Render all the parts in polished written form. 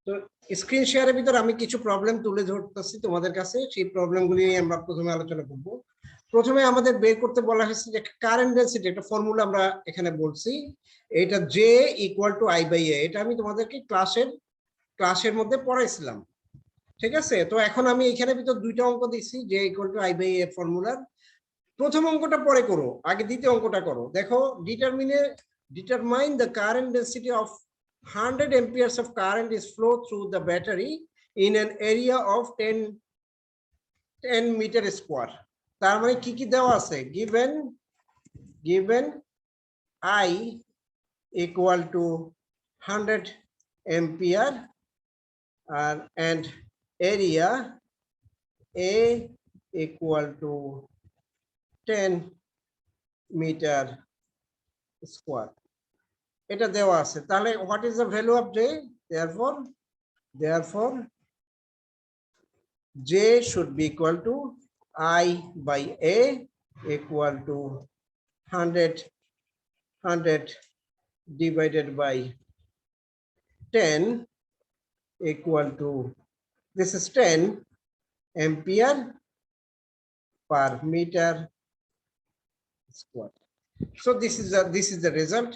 তো স্ক্রিন শেয়ারের ভিতর আমি কিছু প্রবলেম তুলে ধরতেছি তোমাদের কাছে, সেই প্রবলেমগুলি নিয়ে আমরা প্রথমে আলোচনা করব। প্রথমে আমাদের বের করতে বলা হয়েছে যে কারেন্ট ডেনসিটি, একটা ফর্মুলা আমরা এখানে বলছি, এটা J equal to I by A. এটা আমি তোমাদেরকে ক্লাসের মধ্যে পড়াইছিলাম, ঠিক আছে? তো এখন আমি এখানে ভিতর দুইটা অঙ্ক দিচ্ছি, J equal to I by A ফর্মুলার। প্রথম অঙ্কটা পরে করো, আগে দ্বিতীয় অঙ্কটা করো। দেখো, determine the current density of 100 amperes of current is flow through the battery in an area of 10 meter square. তার মানে কি কি দেওয়া আছে? given I equal to 100 ampere and area A equal to 10 meter square. এটা দেওয়া আছে। তাহলে what is the value of J? Therefore J should be equal to I by A equal to 100 divided by 10 equal to, this is 10 ampere per meter square. So this is the result.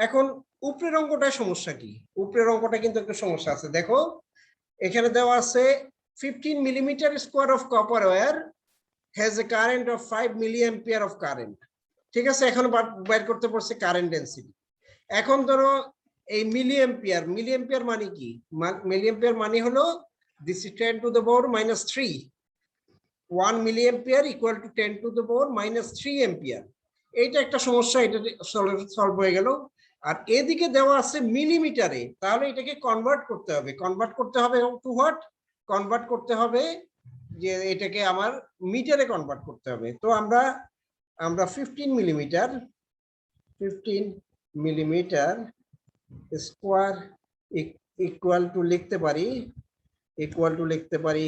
এখন উপরের অঙ্কটা সমস্যা কি? উপরের অঙ্কটা কিন্তু একটা সমস্যা আছে। দেখো, এখানে দেওয়া আছে 15 millimeter square of copper wire has a current of 5 milliampere of current. ঠিক আছে, এখন বের করতে পড়ছে কারেন্ট ডেনসিটি। এখন ধরো এই মিলিঅ্যাম্পিয়ার মানে কি? মিলিঅ্যাম্পিয়ার মানে হলো this is 10 to the power minus 3. 1 milliampere equal to 10 to the power minus 3 ampere. এইটা একটা সমস্যা, এটা সলভ হয়ে গেল। আর এদিকে দেওয়া আছে মিলিমিটারে, তাহলে এটাকে কনভার্ট করতে হবে টু হোয়াট? কনভার্ট করতে হবে যে এটাকে আমার মিটারে কনভার্ট করতে হবে। তো আমরা 15 মিলিমিটার স্কোয়ার ইকুয়াল টু লিখতে পারি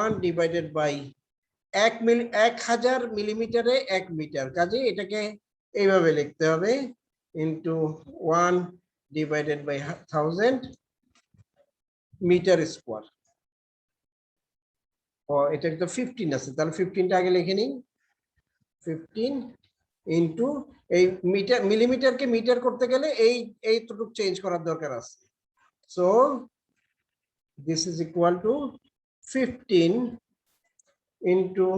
1 ডিভাইডেড বাই 1000 মিলিমিটারে 1 মিটার। কাজে এটাকে এইভাবে লিখতে হবে, into 1 divided by 1000 metre square. ও, এটা তো 15 আছে, তাহলে 15টা আগে লিখে নিই। 15 ইন্টু এই মিলিমিটারকে মিটার করতে গেলে এইটুকু চেঞ্জ করার দরকার আছে। So this is equal to 15 into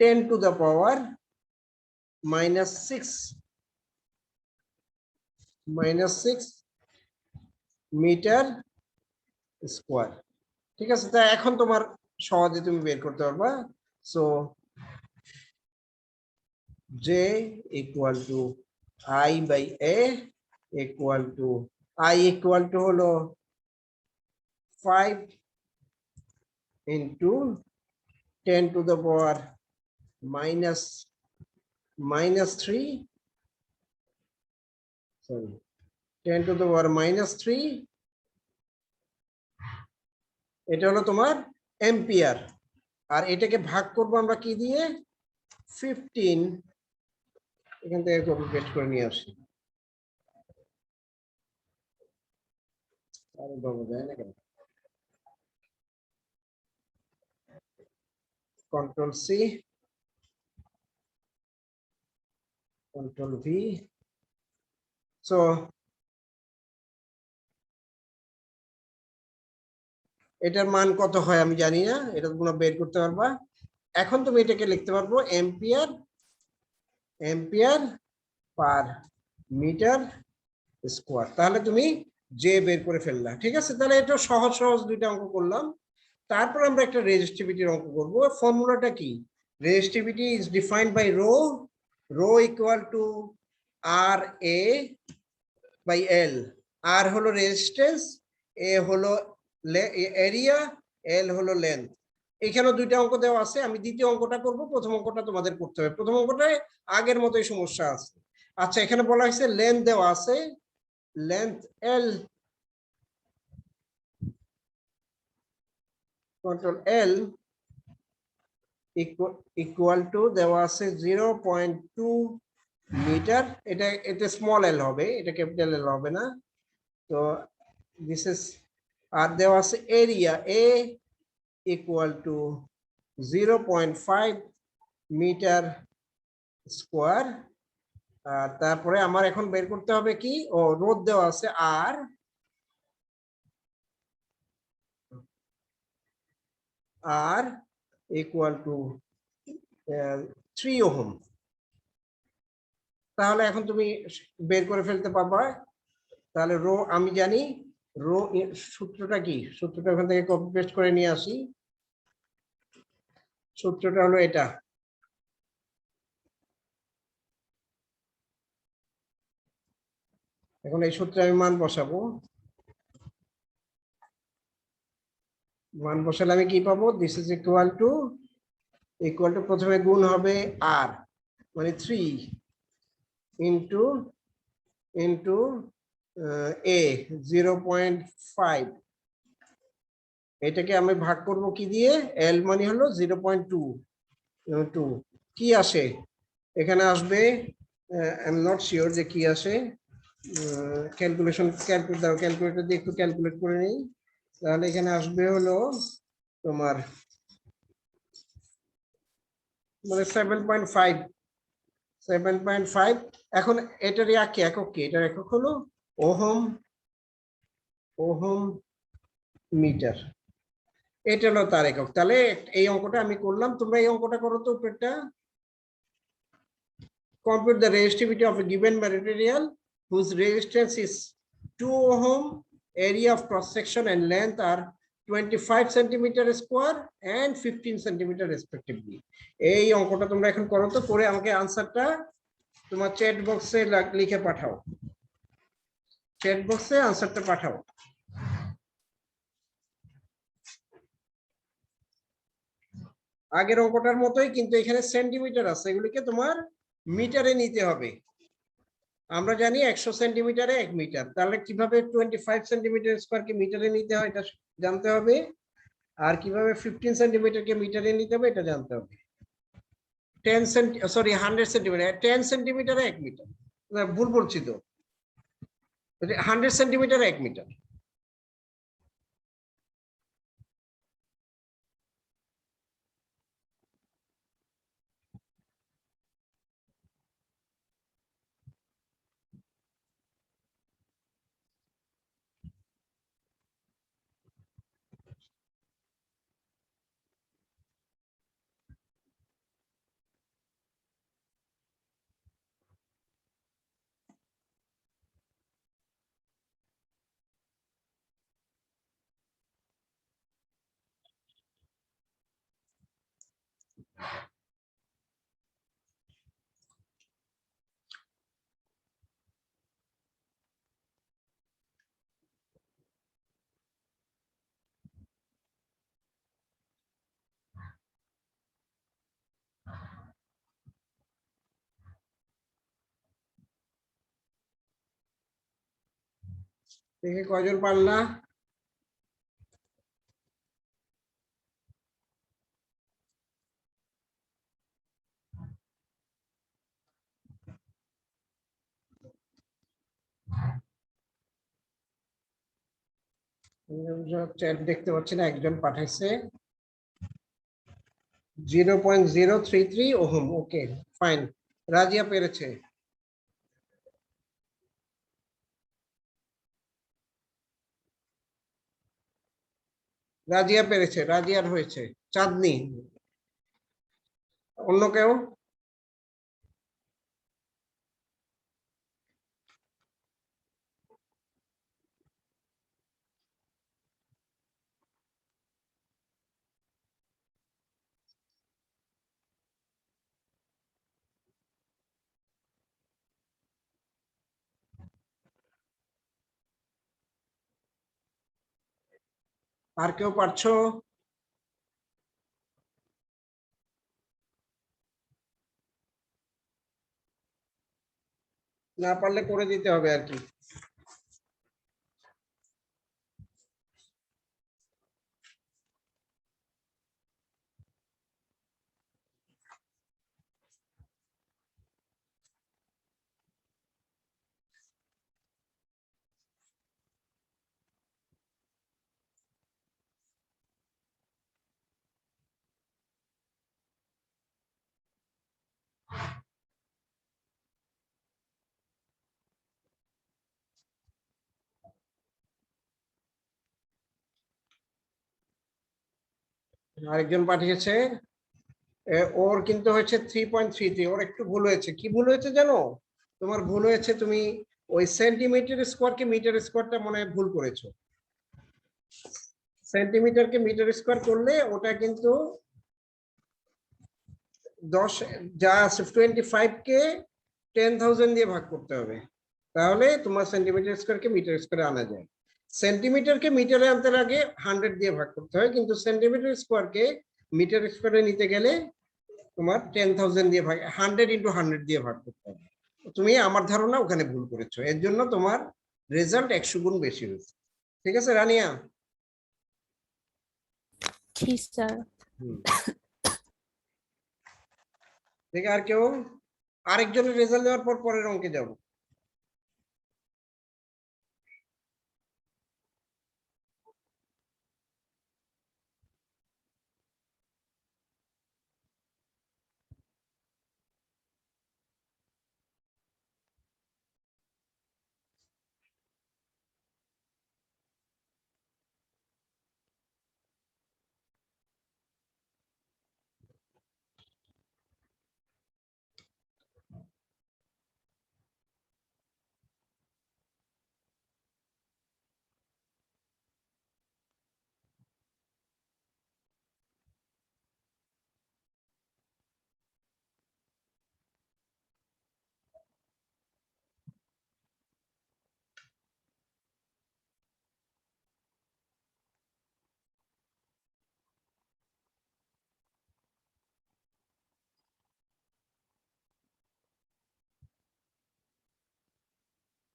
10 to the power minus 6 metre square. ঠিক আছে, তা এখন তোমার সহজে তুমি বের করতে পারবা। So J equal to I by A equal to হলো 5 into 10 to the power minus 3, sorry, 10 to the power minus 3, এটা হলো তোমার এম্পিয়ার। আর এটাকে ভাগ করবো আমরা কি দিয়ে? 15, এখান থেকে কপি পেস্ট করে নিয়ে আসি। আরে বাবা, যায় না কেন? Control C, Control V. So এটার মান কত হয় আমি জানি না, এটা তোমরা বের করতে পারবা। এখন তুমি এটাকে লিখতে পারবো এম্পিয়ার পার মিটার স্কোয়ার। তাহলে তুমি জে বের করে ফেললা। ঠিক আছে, তাহলে এটা সহজ দুইটা অঙ্ক করলাম। তারপর আমরা একটা রেজিস্টিভিটির অঙ্ক করব। ফর্মুলাটা কি? Resistivity is defined by rho equal to R A by L. R হলো রেজিস্ট্যান্স, এ হলো এরিয়া, এল হলো লেন্থ। এখানেও দুইটা অঙ্ক দেওয়া আছে, আমি দ্বিতীয় অঙ্কটা করব, প্রথম অঙ্কটা তোমাদের করতে হবে। প্রথম অঙ্কটায় আগের মতোই সমস্যা আছে। আচ্ছা, এখানে বলা হয়েছে লেন্থ দেওয়া আছে, length L, control L equal to দেওয়া আছে 0.2 মিটার, এটা এতে স্মল এল হবে, এটা ক্যাপিটাল এল হবে না। তো দিস ইজ, আর দেওয়া আছে area A equal to 0.5 metre square. আর তারপরে আমার এখন বের করতে হবে কি, ও রোধ দেওয়া আছে আর, আর ইকুয়াল টু 3 ওহম। তাহলে এখন তুমি বের করে ফেলতে পারবা। তাহলে রো আমি জানি, রো সূত্রটা কি, সূত্রটা ওখান থেকে কপি পেস্ট করে নিয়ে আসি। সূত্রটা হলো এটা, এখন এই সূত্রে আমি মান বসাবো। মান বসালে আমি কি পাবো, দিস ইজ ইকুয়াল টু, প্রথমে গুণ হবে আর, মানে 3 ইন্টু ইন্টু এ 0.5, এটাকে আমি ভাগ করব কি দিয়ে, এল মানে হলো 0.2, কি আসে এখানে আসবে, আই এম নট শিওর যে কি আসে, ক্যালকুলেটর দিয়ে একটু ক্যালকুলেট করে নিই। তাহলে এখানে আসবে হলো তোমার মানে 7.5, 7.5। এখন এটার একক কি, এটার একক হলো ওহম, ওহম মিটার, এটা হলো তার একক। তাহলে এই অঙ্কটা আমি করলাম, তোমরা এই অঙ্কটা করো তো উপরেরটা। Compute the resistivity of a given material whose resistance is 2 ohm, area of cross section and length are 25 centimeter square and 15 centimeter respectively. এই অঙ্কটা তোমরা এখন করো তো, করে আমাকে আনসারটা তোমার চ্যাট বক্সে লিখে পাঠাও, চ্যাট বক্সে আনসারটা পাঠাও। আগের অঙ্কটার মতোই, কিন্তু এখানে সেন্টিমিটার আছে, এগুলিকে তোমার মিটারে নিতে হবে। আমরা জানি 100 সেন্টিমিটারে 1 মিটার, তাহলে কিভাবে 25 সেন্টিমিটার স্কয়ারকে মিটারে নিতে হয় এটা জানতে হবে, আর কিভাবে 15 সেন্টিমিটারকে মিটারে নিতে হবে এটা জানতে হবে। 10 সেন্টি, সরি 100 সেন্টিমিটার, 10 সেন্টিমিটারে 1 মিটার, ভুল বলছি তো, 100 সেন্টিমিটারে 1 মিটার। দেখে কয়জন পারলা? চ্যাট দেখতে পাচ্ছি না, একজন পাঠাইছে 0.033 ওহম। ওকে ফাইন, রাজিয়া পেরেছে। রাজিয়া পেরেছে, রাজিয়ার হয়েছে। চাঁদনি, অন্য কেউ? আর কেউ পারছো? না পারলে করে দিতে হবে আর কি। আরেকজন পাঠিয়েছে ওর কিন্তু হচ্ছে 3.33, ওর একটু ভুল হয়েছে। কি ভুল হয়েছে জানো? তোমার ভুল হয়েছে, তুমি ওই সেন্টিমিটার স্কোয়ারকে মিটার স্কোয়ারটা মনে হয় ভুল করেছো। সেন্টিমিটারকে মিটার স্কোয়ার করলে ওটা কিন্তু 10 যা 25 কে 10,000 দিয়ে ভাগ করতে হবে, তাহলে তোমার সেন্টিমিটার স্কোয়ারকে মিটার স্কোয়ারে আনা যায়। সেন্টিমিটারকে মিটারে আনতে আগে 100 দিয়ে ভাগ করতে হয়, কিন্তু সেন্টিমিটার স্কোয়ারকে মিটার স্কোয়ারে নিতে গেলে তোমার 10,000 দিয়ে ভাগ, 100 × 100 দিয়ে ভাগ করতে হবে। তুমি আমার ধারণা ওখানে ভুল করেছো, এর জন্য তোমার রেজাল্ট 100 গুণ বেশি হয়েছে। ঠিক আছে রানিয়া? জি স্যার। ঠিক, আর কেউ? আরেকজনের রেজাল্ট দেওয়ার পর পরের অঙ্কে যাব।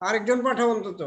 আরেকজন পাঠাও অন্তত।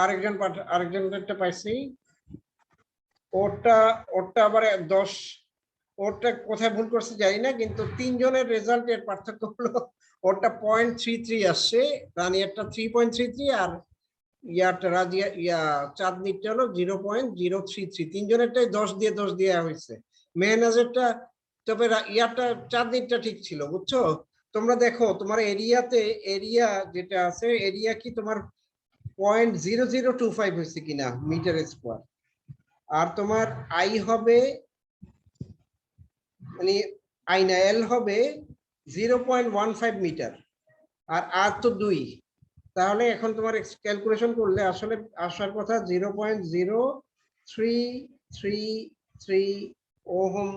আরেকজন আরেকজনটা পাইছি। ওরটা ওরটা আবার 10, ওরটা কোথায় ভুল করছে জানি না, কিন্তু 3 জনের রেজাল্টের পার্থক্য হলো ওরটা 0.33 আসছে, রানিয়ারটা 3.33, আর ইয়ারটা রাজিয়া চাঁদনিরটা হলো 0.033। 3 জনেরটাই 10 দিয়ে 10 দিয়ে হয়েছে। মেহনাজেরটা, তবে ইয়ারটা চাঁদনিরটা ঠিক ছিল, বুঝছো? তোমরা দেখো তোমার এরিয়া যেটা আছে, এরিয়া কি তোমার 0.0025 হয়েছে কিনা মিটার স্কোয়ার, আর তোমার আই হবে মানে আই না এল হবে 0.15 মিটার, আর তো 2, তাহলে এখন তোমার ক্যালকুলেশন করলে আসলে আসার কথা 0.0333 ওহম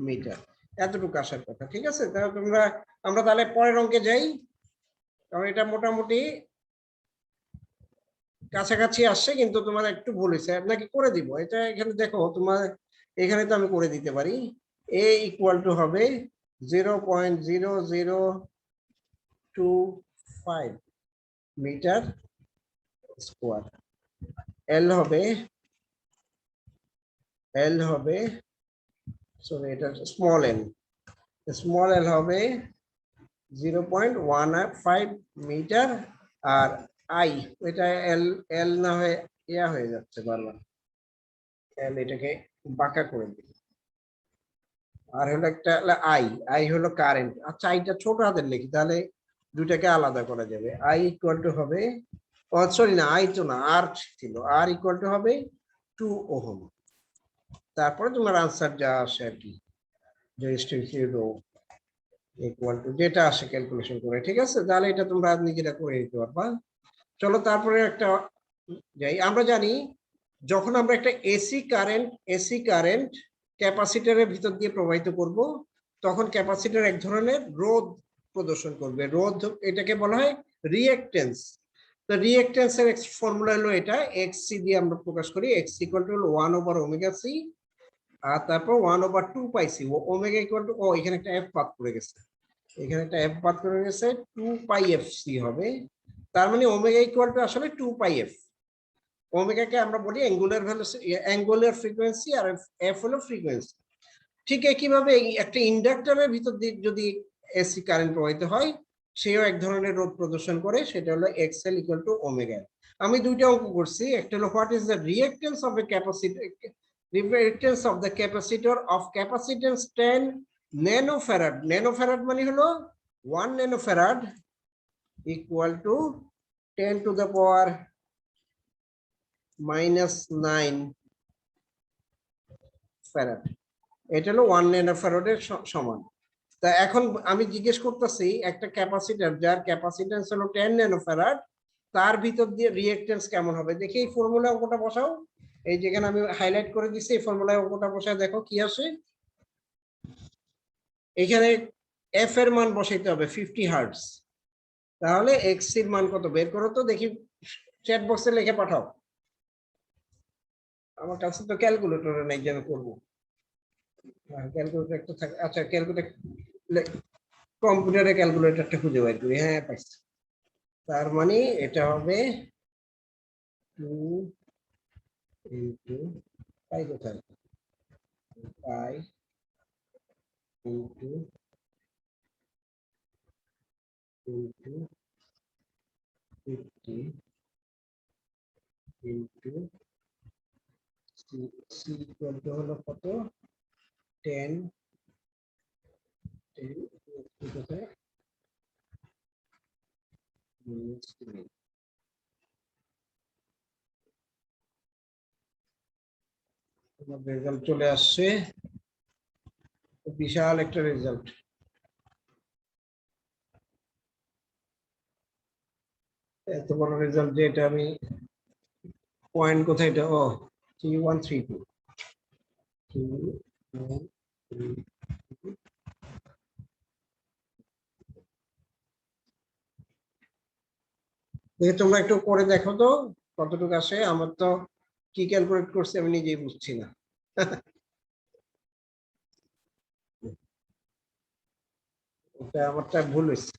মিটার, এতটুকু আসার কথা। ঠিক আছে, তাহলে আমরা তাহলে পরের অঙ্কে যাই, কারণ এটা মোটামুটি কাছাকাছি আসছে, কিন্তু তোমার একটু ভুল হয়েছে। আপনাকে করে দিব এটা, এখানে দেখো তোমার এখানে তো আমি করে দিতে পারি। এ ইকুয়াল টু হবে 0.0025 মিটার স্কোয়ার। এল হবে সরি, এটা স্মল এল হবে 0.15 মিটার, আর আই এটা এল এল না হয়ে ইয়া হয়ে যাচ্ছে বারবার, এল এটাকে বাঁকা করে দিই। আর হলো একটা আই হলো কারেন্ট। আচ্ছা, আইটা ছোট হাতের লিখি, তাহলে দুটাকে আলাদা করা যাবে। আই ইকুয়াল টু হবে, ও সরি না, আই তো না, আর ছিল, আর ইকুয়াল টু হবে 2 ওহম। তারপরে তোমার আনসার যা আসে আর কি, ইকুয়াল টু যেটা আসে ক্যালকুলেশন করে। ঠিক আছে, তাহলে এটা তোমরা নিজেরা করে নিতে পারবা। চলো তারপরে একটা যাই। আমরা জানি যখন আমরা একটা এসি কারেন্ট ক্যাপাসিটরের ভিতর দিয়ে প্রবাহিত করব, তখন ক্যাপাসিটর এক ধরনের রোধ প্রদর্শন করবে। রোধ, এটাকে বলা হয় রিঅ্যাকট্যান্স। তো রিঅ্যাকট্যান্সের ফর্মুলা হলো এটা, এক্সসি দিয়ে আমরা প্রকাশ করি। এক্স ইকুয়াল টু 1/ওমেগা সি, আর তারপর 1/2 পাই সি। ওমেগা ইকুয়াল টু, এখানে একটা এফ বাদ পড়ে গেছে, এখানে একটা এফ বাদ করে গেছে, 2 পাই এফ সি হবে। তার মানে ওমেগা ইকুয়াল টু আসলে 2 পাই এফ। ওমেগাকে আমরা বলি অ্যাঙ্গুলার ভেলোসিটি, অ্যাঙ্গুলার ফ্রিকোয়েন্সি, আর এফ হলো ফ্রিকোয়েন্সি। ঠিক একইভাবে একটা ইন্ডাক্টরের ভিতর দিয়ে যদি এসি কারেন্ট প্রবাহিত হয়, সেও এক ধরনের রোধ প্রদর্শন করে, সেটা হলো এক্সএল ইকুয়াল টু ওমেগা। আমি দুইটা অঙ্ক করছি, একটা হলো what is the reactance of a capacitor, reactance of the capacitor of capacitance 10 nanofarad. Nanofarad মানে হলো 1 nanofarad equal to 10 to the power -9 farad. এটা হলো 1 ন্যানোফ্যারাডের সমান। তা এখন আমি জিজ্ঞেস করতেছি একটা ক্যাপাসিটর যার ক্যাপাসিট্যান্স হলো 10 ন্যানোফ্যারাড, তার ভিতর দিয়ে রিঅ্যাকট্যান্স কেমন হবে? দেখি এই ফর্মুলা অঙ্কটা বসাও, এই যেখানে আমি হাইলাইট করে দিচ্ছি এই ফর্মুলায় অঙ্কটা বসায় দেখো কি আসে। এখানে এফ এর মান বসাইতে হবে 50 হার্টজ, তাহলে এক্স এর মান কত বের করো তো দেখি, চ্যাট বক্সে লিখে পাঠাও। আমার কাছে তো ক্যালকুলেটর নাই যে আমি করবো, ক্যালকুলেটর একটা থাকে। আচ্ছা ক্যালকুলেটর, কম্পিউটারে ক্যালকুলেটরটা খুঁজে বের করি। হ্যাঁ পাইছি। তার মানে এটা হবে 2 ইনটু পাই কোথায়, pi into 50 into C equal to হলো কত, 10 কোথায়, রেজাল্ট চলে আসছে, বিশাল একটা রেজাল্ট। এত বড় রেজাল্ট যে এটা আমি পয়েন্ট কোথায়, এটা ও 3132 তোমরা একটু করে দেখো তো কতটুকু আসে। আমার তো কি ক্যালকুলেট করছে আমি নিজেই বুঝছি না। ওটা আমারটা ভুল হয়েছে,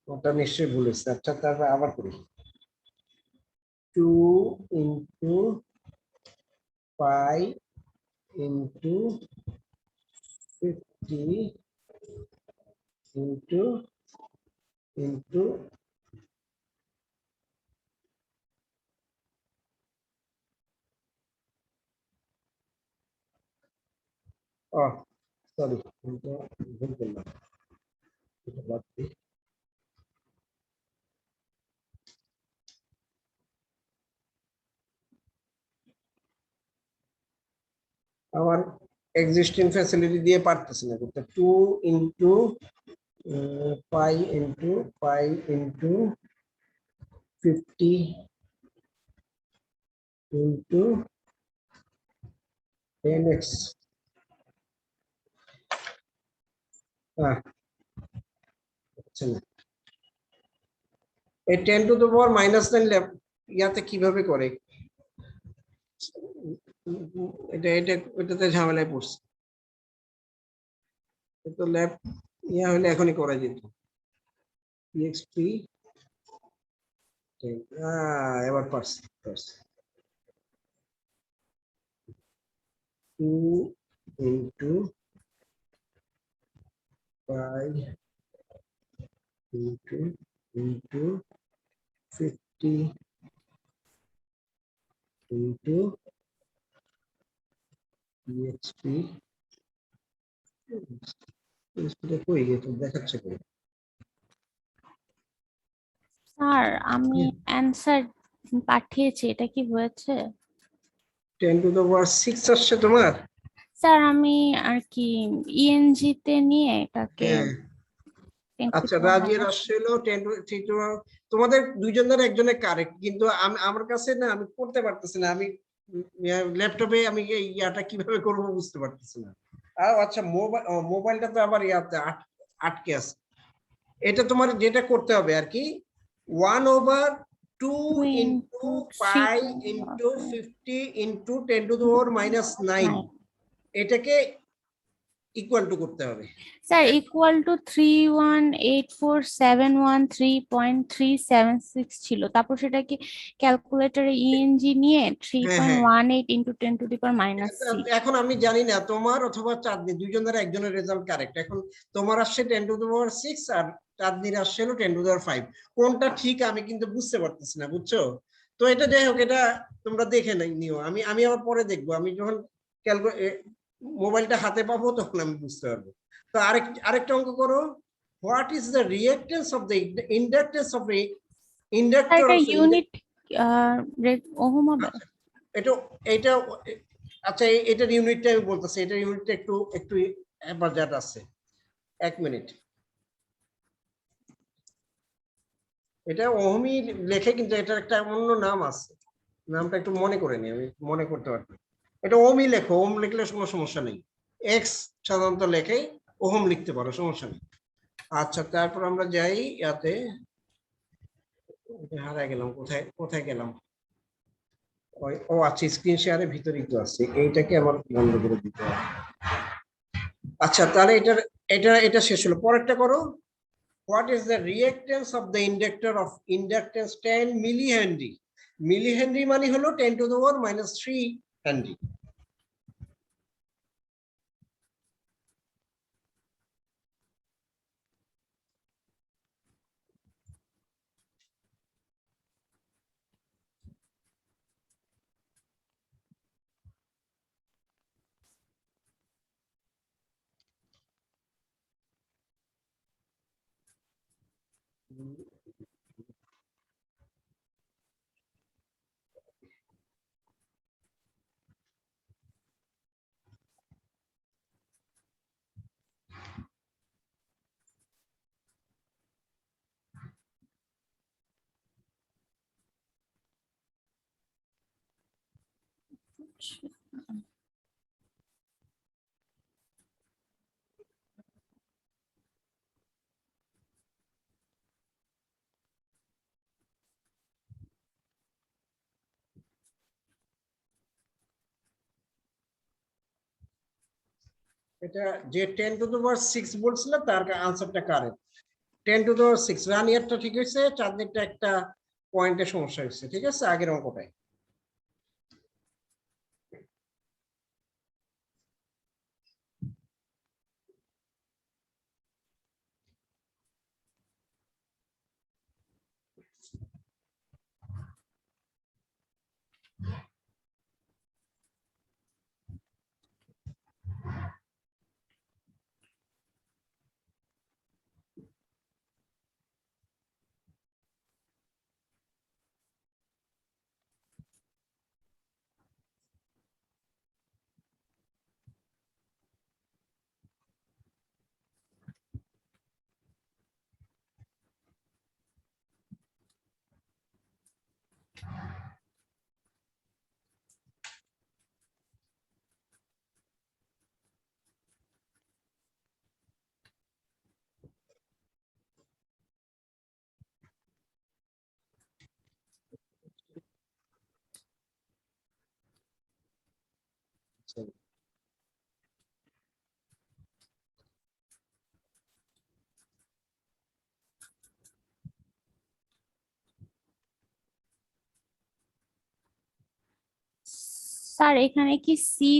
ওটা নিশ্চয়ই ভুল হয়েছে। আচ্ছা তারপর আবার করি, 2 into pi into 50 into into ও সরি ভুল করলাম, এটা বাদ দিই। আমার এক্সিস্টিং ফ্যাসিলিটি দিয়ে পারতেছি না করতে। 2 into pi into 50 into 10x, আচ্ছা না এই 10 টু দ্য পাওয়ার -9 ইয়াতে কিভাবে করে, এটাতে ঝামেলায় পড়ছে। তো ল্যাব ইয়া হলে এখনই করা যেত। exp এবার পারছি। 2 into pi into 50 into exp কই গেছে দেখাচ্ছে কই। স্যার আমি অ্যানসার পাঠিয়েছি, এটা কি হয়েছে? 10 টু দ্য পাওয়ার 6 আসছে তোমার। স্যার আমি আর কি ইএনজি তে নিয়ে এটাকে আচ্ছা রাজিয়ার আসছে হলো 10 টু তোমাদের দুইজনের একজনের কারেক্ট, কিন্তু আমার কাছে না আমি করতে পারতেছি না, আমি ল্যাপটপে আমি এই ইয়াটা কিভাবে করব বুঝতে পারতেছি না। আর আচ্ছা মোবাইলটা তো আবার ইয়াতে আটকে আছে। এটা তোমার যেটা করতে হবে আর কি 1/2 into pi into 50 into 10 to the power -9 এটাকে ইকুয়াল টু করতে হবে। স্যার ইকুয়াল টু 3184713.376 ছিল, তারপর সেটাকে ক্যালকুলেটরে ইএনজি নিয়ে হ্যাঁ হ্যাঁ 3.18 ইন্টু 10⁻⁻6। এখন আমি জানি না তোমার অথবা চাঁদনি দুইজনের একজনের রেজাল্ট কারেক্ট। এখন তোমার আসছে 10⁻6 আর চাঁদনির আসছে হলো 10⁻5, কোনটা ঠিক আমি কিন্তু বুঝতে পারতেছি না, বুঝছো? তো এটা যাই হোক, এটা তোমরা দেখে নিও, আমি আমি আবার পরে দেখবো, আমি যখন মোবাইলটা হাতে পাবো তখন আমি বুঝতে পারবো। তো আরেকটা অঙ্ক করো। What is the reactance of the inductance of A sir inductor এটা অফ ইউনিট ওহম হবে? এটা এটা আচ্ছা, এটার ইউনিটটা আমি বলতেছি, এটার ইউনিটটা একটু একটু বাজার আছে। 1 মিনিট, এটা ওহমি লেখে কিন্তু এটার একটা অন্য নাম আছে, নামটা একটু মনে করে নি, আমি মনে করতে পারবো। এটা ওহমি লেখো, ওহম লিখলে কোনো সমস্যা নেই। এক্স সাধারণত লেখে, ওহম লিখতে পারো, সমস্যা নেই। আচ্ছা, তারপর আমরা যাই ইয়াতে, হারাই গেলাম, কোথায় কোথায় গেলাম? ও আচ্ছা, স্ক্রিন শেয়ারের ভিতরেই তো আছে, এইটাকে আমার বন্ধ করে দিতে হবে। আচ্ছা, তাহলে এটা শেষ হলো, পরেরটা করো। What is the reactance of the inductor of inductance 10 millihenry? Millihenry মানে হলো 10⁻³ হেনরি। এটা যে 10⁻6 বলছিল তার আনসারটা কারেক্ট। 10⁻6 রানিয়ারটা ঠিক হয়েছে, চাঁদনিরটা একটা পয়েন্টের সমস্যা হয়েছে, ঠিক আছে আগের অঙ্কটায়। স্যার এখানে কি সি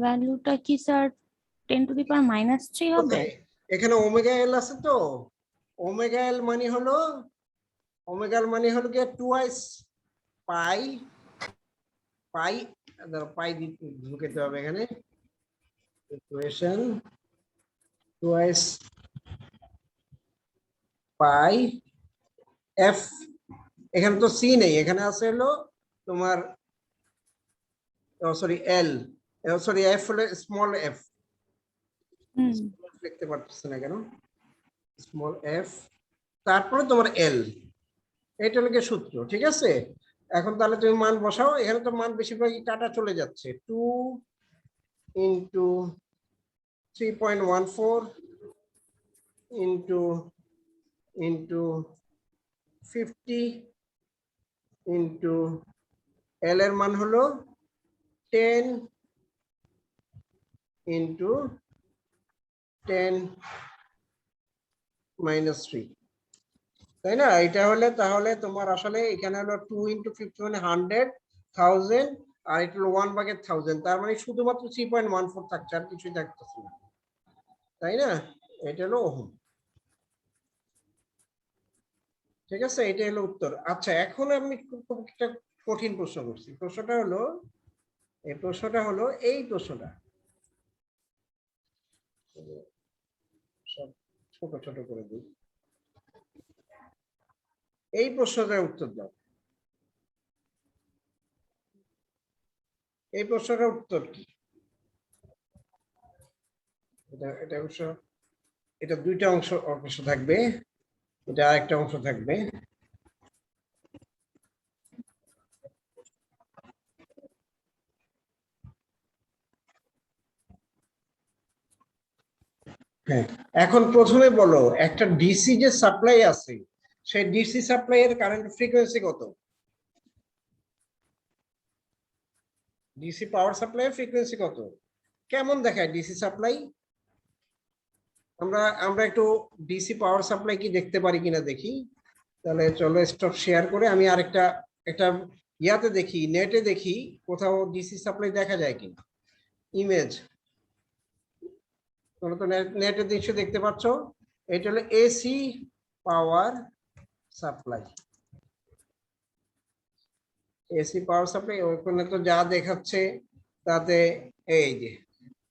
ভ্যালুটা কি স্যার 10⁻³ হবে? কোথায়? এখানে ওমেগা এল আছে তো, ওমেগা এল মানে হলো, ওমেগা এল মানে হলো কি টুয়াইস পাই, পাই পাই ঢুকাতে হবে এখানে, ইকুয়েশন টুয়াইস পাই এফ। এখানে তো সি নেই, এখানে আছে হলো তোমার, সরি এল, সরি এফ হলো স্মল এফ, হুম। লিখতে পারতেছে না কেন, স্মল এফ, তারপরে তোমার এল, এটা হলো গিয়ে সূত্র, ঠিক আছে। এখন তাহলে তুমি মান বসাও, এখানে তো মান বেশিরভাগই কাটা চলে যাচ্ছে, 2 into 3.14 into into 50 into L এর মান হলো 10 ইন্টু 10 মাইনাস 3, তাই না? এটা হলে তাহলে তোমার আসলে এখানে হলো 2 ইন্টু 50 মানে 100,000, আর এটা হলো 1/1000, তার মানে শুধুমাত্র 3.14 থাকছে, আর কিছুই থাকতেছে না, তাই না? এটা হলো ওহম। ঠিক আছে, এটা হলো উত্তর। আচ্ছা, এখন আমি খুব একটা কঠিন প্রশ্ন করছি। প্রশ্নটা হলো এই প্রশ্নটা সব ছোট ছোট করে দিই। এই প্রশ্নটার উত্তর দাও। এই প্রশ্নটার উত্তর কি? এটা অংশ, এটা দুইটা অংশ থাকবে, এটা আরেকটা অংশ থাকবে। হ্যাঁ, এখন প্রথমে বলো, একটা ডিসি যে সাপ্লাই আছে, সেই ডিসি সাপ্লাই এর কারেন্ট ফ্রিকোয়েন্সি কত? ডিসি পাওয়ার সাপ্লাই এর ফ্রিকোয়েন্সি কত? কেমন দেখায় ডিসি সাপ্লাই? আমরা আমরা একটু ডিসি পাওয়ার সাপ্লাই কি দেখতে পারি কিনা দেখি। তাহলে চলো স্টপ শেয়ার করে আমি আরেকটা একটা ইয়াতে দেখি, নেটে দেখি কোথাও ডিসি সাপ্লাই দেখা যায় কিনা। ইমেজ, তোমরা তো নেটে দৃশ্য দেখতে পাচ্ছ। এটা হলো AC power supply. AC power supply ওখানে তো যা দেখাচ্ছে তাতে এই যে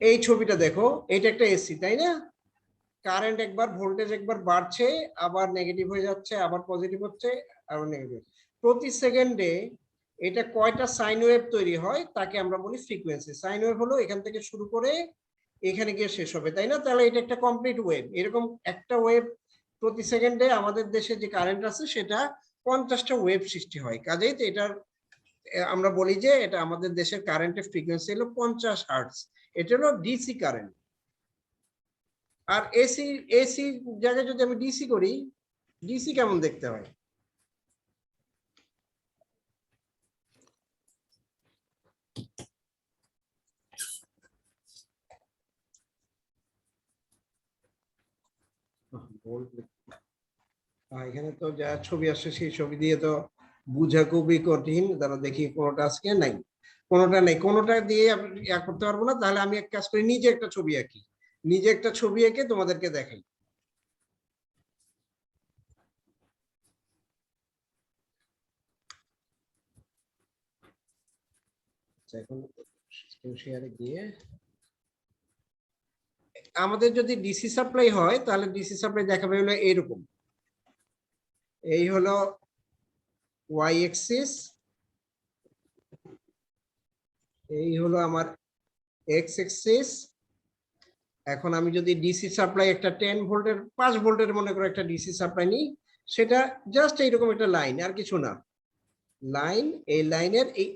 এই ছবিটা দেখো, এটা একটা এসি, তাই না? কারেন্ট একবার ভোল্টেজ একবার বাড়ছে, আবার নেগেটিভ হয়ে যাচ্ছে, আবার পজিটিভ হচ্ছে, আবার নেগেটিভ। প্রতি সেকেন্ডে এটা কয়টা সাইন ওয়েভ তৈরি হয় তাকে আমরা বলি ফ্রিকোয়েন্সি। সাইন ওয়েভ হলো এখান থেকে শুরু করে এখানে গিয়ে শেষ হবে, তাই না? তাহলে এটা একটা কমপ্লিট ওয়েভ। এরকম একটা ওয়েভ প্রতি সেকেন্ডে আমাদের দেশে যে কারেন্ট আছে সেটা 50টা ওয়েভ সৃষ্টি হয়। কাজেই তো এটার আমরা বলি যে এটা আমাদের দেশের কারেন্টের ফ্রিকোয়েন্সি হলো 50 হার্টজ। এটা হলো ডিসি কারেন্ট। আর এসি এসি জায়গায় যদি আমি ডিসি করি, ডিসি কেমন দেখতে হয়? এখানে তো যা ছবি আসছে সেই ছবি দিয়ে তো বুঝা খুবই কঠিন। তারা দেখি কোনোটা আজকে নাই, কোনোটা নেই, কোনোটা দিয়ে আমি ইয়া করতে পারবো না। তাহলে আমি এক কাজ করি, নিজে একটা ছবি আঁকি, নিজে একটা ছবি এঁকে তোমাদেরকে দেখাই। এখন স্ক্রিন শেয়ারে গিয়ে আমাদের যদি ডিসি সাপ্লাই হয় তাহলে ডিসি সাপ্লাই দেখাবে হলো এইরকম। এই হলো ওয়াই এক্সিস, এই হলো আমার এক্স এক্সিস। এখন আমি যদি ডিসি সাপ্লাই একটা 10 ভোল্টের 5 ভোল্টের মনে করো একটা ডিসি সাপ্লাই নিই, সেটা জাস্ট এইরকম একটা লাইন, আর কিছু না। লাইন, এই লাইনের এই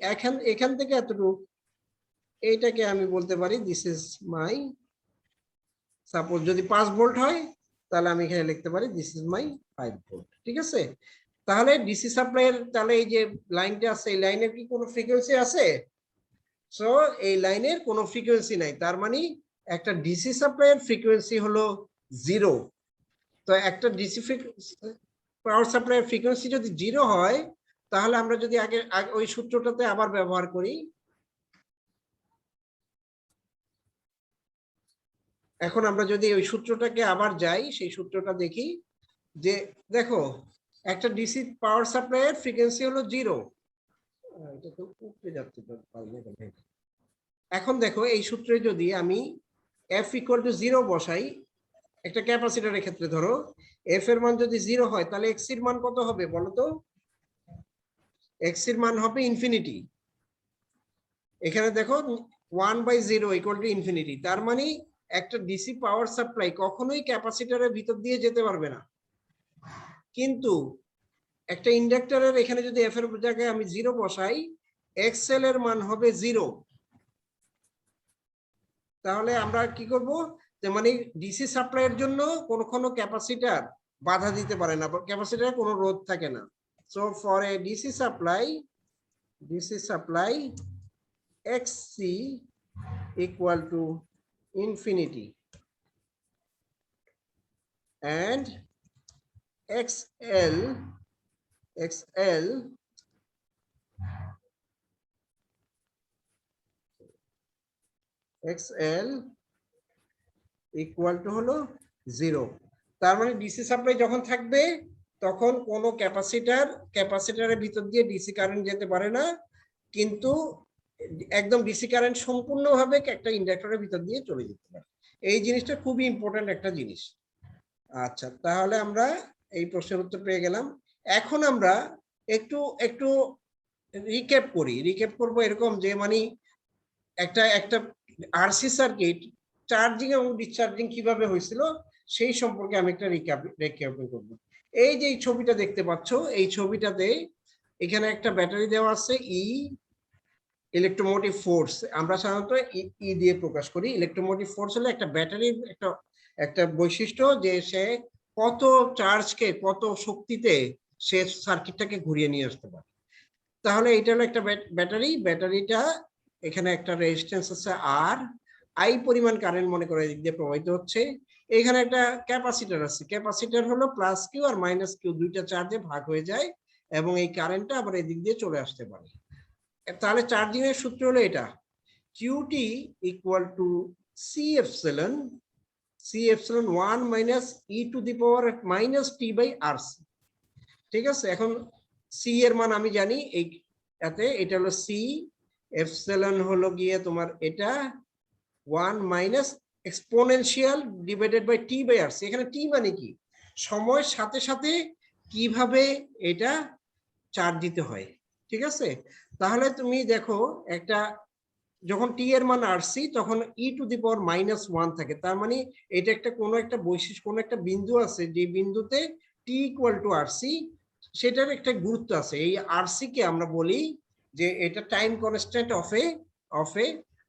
এখান থেকে এতটুকু, এইটাকে আমি বলতে পারি দিস ইজ মাই, সাপোজ যদি 5 ভোল্ট হয় তাহলে আমি এখানে লিখতে পারি দিস ইজ মাই 5 ভোল্ট। ঠিক আছে? তাহলে ডিসি সাপ্লাইয়ের তাহলে এই যে লাইনটা আছে, এই লাইনের কি কোনো ফ্রিকোয়েন্সি আছে? সো এই লাইনের কোনো ফ্রিকোয়েন্সি নাই, তার মানে একটা ডিসি সাপ্লাইয়ের ফ্রিকোয়েন্সি হলো 0। তো একটা ডিসি পাওয়ার সাপ্লাইয়ের ফ্রিকোয়েন্সি যদি 0 হয়, তাহলে আমরা যদি আগে ওই সূত্রটাতে আবার ব্যবহার করি, এখন আমরা যদি ওই সূত্রটাকে আবার যাই, সেই সূত্রটা দেখি যে দেখো একটা ডিসি পাওয়ার সাপ্লাইয়ের ফ্রিকোয়েন্সি হলো 0। এটা তো উপরে যাচ্ছে তো, এখন দেখো এই সূত্রে যদি আমি F = 0 বসাই, একটা ক্যাপাসিটরের ক্ষেত্রে ধরো F এর মান যদি 0 হয় তাহলে X এর মান কত হবে বলো তো? X এর মান হবে ইনফিনিটি। এখানে দেখো 1/0 = ইনফিনিটি, তার মানে একটা ডিসি পাওয়ার সাপ্লাই কখনোই ক্যাপাসিটরের ভিতর দিয়ে যেতে পারবে না। কিন্তু একটা ইন্ডাক্টরের এখানে যদি F এর জায়গায় আমি 0 বসাই, XL এর মান হবে 0। তাহলে আমরা কি করব, যে মানে ডিসি সাপ্লাইয়ের জন্য কোনো ক্যাপাসিটর বাধা দিতে পারে না, ক্যাপাসিটরে কোনো রোধ থাকে না। So for a DC supply XC = infinity and xl equal to হলো 0। তার মানে ডিসি সাপ্লাই যখন থাকবে তখন কোনো ক্যাপাসিটরের ভিতর দিয়ে ডিসি কারেন্ট যেতে পারে না, কিন্তু একদম ডিসি কারেন্ট সম্পূর্ণভাবে একটা ইন্ডাক্টরের ভিতর দিয়ে চলে যেতে পারে। এই জিনিসটা খুবই ইম্পর্টেন্ট একটা জিনিস। আচ্ছা, তাহলে আমরা এই প্রশ্নের উত্তর পেয়ে গেলাম। এখন আমরা একটু একটু রিক্যাপ করব এরকম যে মানে একটা আরসি সার্কিট চার্জিং এবং ডিসচার্জিং কিভাবে হয়েছিল সেই সম্পর্কে আমি একটা রিক্যাপিং করব। এই যে এই ছবিটা দেখতে পাচ্ছ, এই ছবিটাতে এখানে একটা ব্যাটারি দেওয়া আছে, ইলেকট্রোমোটিভ ফোর্স আমরা সাধারণত ই দিয়ে প্রকাশ করি। ইলেকট্রোমোটিভ ফোর্স হলো একটা ব্যাটারির একটা বৈশিষ্ট্য যে সে কত চার্জকে কত শক্তিতে সে সার্কিটটাকে ঘুরিয়ে নিয়ে আসতে পারে। তাহলে এটা হলো একটা ব্যাটারিটা এখানে একটা রেজিস্ট্যান্স আছে আর আই পরিমাণ কারেন্ট মনে করে এদিক দিয়ে প্রবাহিত হচ্ছে। এখানে একটা ক্যাপাসিটর আছে, ক্যাপাসিটর হলো plus Q R minus Q দুইটা চার্জে ভাগ হয়ে যায় এবং এই কারেন্টটা আবার এদিক দিয়ে চলে আসতে পারে। তাহলে চার্জিং এর সূত্র হলো এটা, QT equal to C epsilon 1 minus e to the power minus t by RC. ঠিক আছে, এখন সি এর মান আমি জানি, এই এটা হলো সি, এপসিলন হলো গিয়ে তোমার এটা 1 minus exponential divided by t by RC. এখানে টি মানে কি, সময়ের সাথে সাথে কিভাবে এটা চার্জ দিতে হয়। ঠিক আছে, তাহলে তুমি দেখো একটা যখন টি এর মান আরসি তখন ই টু দি পাওয়ার মাইনাস 1 থাকে, তার মানে এটা একটা কোনো একটা বৈশিষ্ট্য, কোনো একটা বিন্দু আছে যে বিন্দুতে টি ইকুয়াল টু আরসি, সেটার একটা গুরুত্ব আছে। এই আরসি কে আমরা বলি যে এটা time constant of A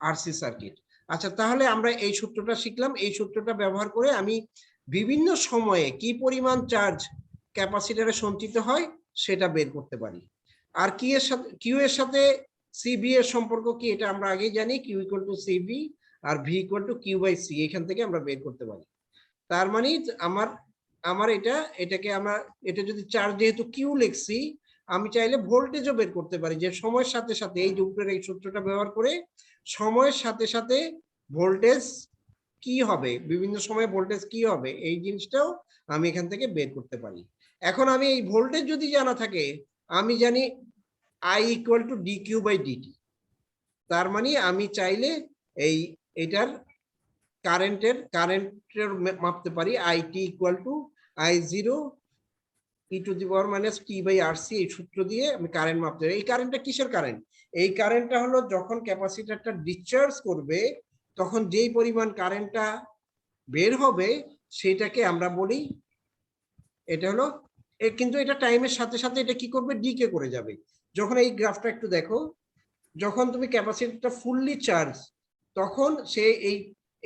RC circuit. আচ্ছা, তাহলে আমরা এই সূত্রটা শিখলাম। এই সূত্রটা ব্যবহার করে আমি বিভিন্ন সময়ে কি পরিমাণ চার্জ ক্যাপাসিটরে সঞ্চিত হয় সেটা বের করতে পারি। আর কিউ এর সাথে সিবি এর সম্পর্ক কি এটা আমরা আগেই জানি, কিউ ইকুয়াল টু সিবি আর V equal to Q by C, এখান থেকে আমরা বের করতে পারি। তার মানে আমার এটাকে আমরা এটা যদি চার্জ যেহেতু কিউ লিখছি, আমি চাইলে ভোল্টেজও বের করতে পারি, যে সময়ের সাথে সাথে এই যে উপরের এই সূত্রটা ব্যবহার করে সময়ের সাথে সাথে ভোল্টেজ কি হবে, বিভিন্ন সময়ে ভোল্টেজ কি হবে, এই জিনিসটাও আমি এখান থেকে বের করতে পারি। এখন আমি এই ভোল্টেজ যদি জানা থাকে, আমি জানি I equal to d Q by dt. তার মানে আমি চাইলে এটার কারেন্টের মাপতে পারি, IT equal to I0 e to the power minus t by RC. এই সূত্র দিয়ে আমি কারেন্ট মাপতে পারি। এই কারেন্টটা কিসের কারেন্ট? এই কারেন্টটা হলো যখন ক্যাপাসিটরটা ডিসচার্জ করবে তখন যেই পরিমাণ কারেন্টটা বের হবে সেটাকে আমরা বলি, এটা হলো কিন্তু এটা টাইমের সাথে সাথে এটা কি করবে, ডিকে করে যাবে। যখন এই গ্রাফটা একটু দেখো, যখন তুমি ক্যাপাসিটরটা ফুললি চার্জ তখন সে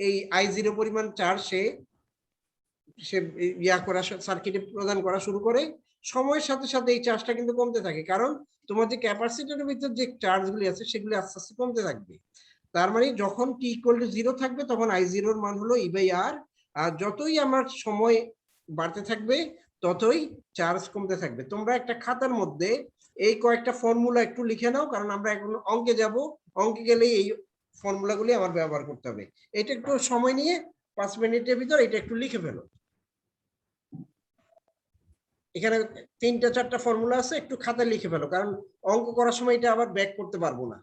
এই I0 পরিমাণ চার্জ সে সার্কিটে প্রদান করা শুরু করে। সময়ের সাথে সাথে এই চার্জটা কিন্তু কমতে থাকে, কারণ তোমার যে ক্যাপাসিটরের ভিতর যে চার্জগুলি আছে সেগুলি আস্তে আস্তে কমতে থাকবে। তার মানে যখন টি ইকুয়াল টু 0 থাকবে তখন I0 এর মান হলো ই বাই আর, আর যতই আমার সময় বাড়তে থাকবে ততই চার্জ কমতে থাকবে। তোমরা একটা খাতার মধ্যে এই কয়েকটা ফর্মুলা একটু লিখে নাও, কারণ আমরা এখন অঙ্কে যাব, অঙ্কে গেলেই এই ফর্মুলাগুলি আমার ব্যবহার করতে হবে। এটা একটু সময় নিয়ে 5 মিনিটের ভিতর এটা একটু লিখে ফেলো। এখানে 3-4টা ফর্মুলা আছে, একটু খাতায় লিখে ফেলো, কারণ অঙ্ক করার সময় এটা আবার ব্যাক করতে পারবো না।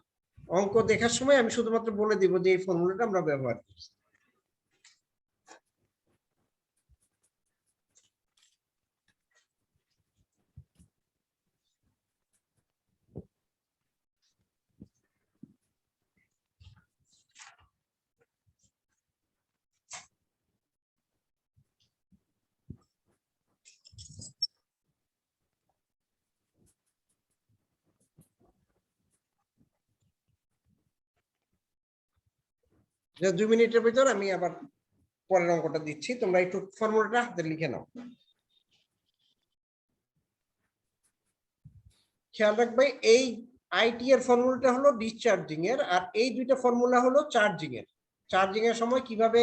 অঙ্ক দেখার সময় আমি শুধুমাত্র বলে দিব যে এই ফর্মুলাটা আমরা ব্যবহার করছি। যে 2 মিনিটের ভিতর আমি আবার পরের অঙ্কটা দিচ্ছি, তোমরা একটু ফর্মুলাটা হাতে লিখে নাও। খেয়াল রাখবে এই আইটি এর ফর্মুলাটা হলো ডিসচার্জিং এর, আর এই দুইটা ফর্মুলা হলো চার্জিং এর। চার্জিং এর সময় কিভাবে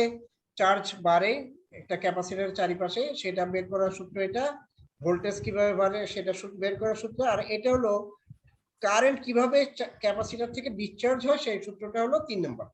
চার্জ বাড়ে একটা ক্যাপাসিটরের চারিপাশে সেটা বের করার সূত্র এটা, ভোল্টেজ কিভাবে বাড়ে সেটা বের করার সূত্র, আর এটা হলো কারেন্ট কিভাবে ক্যাপাসিটর থেকে ডিসচার্জ হয় সেই সূত্রটা হলো 3 নম্বর।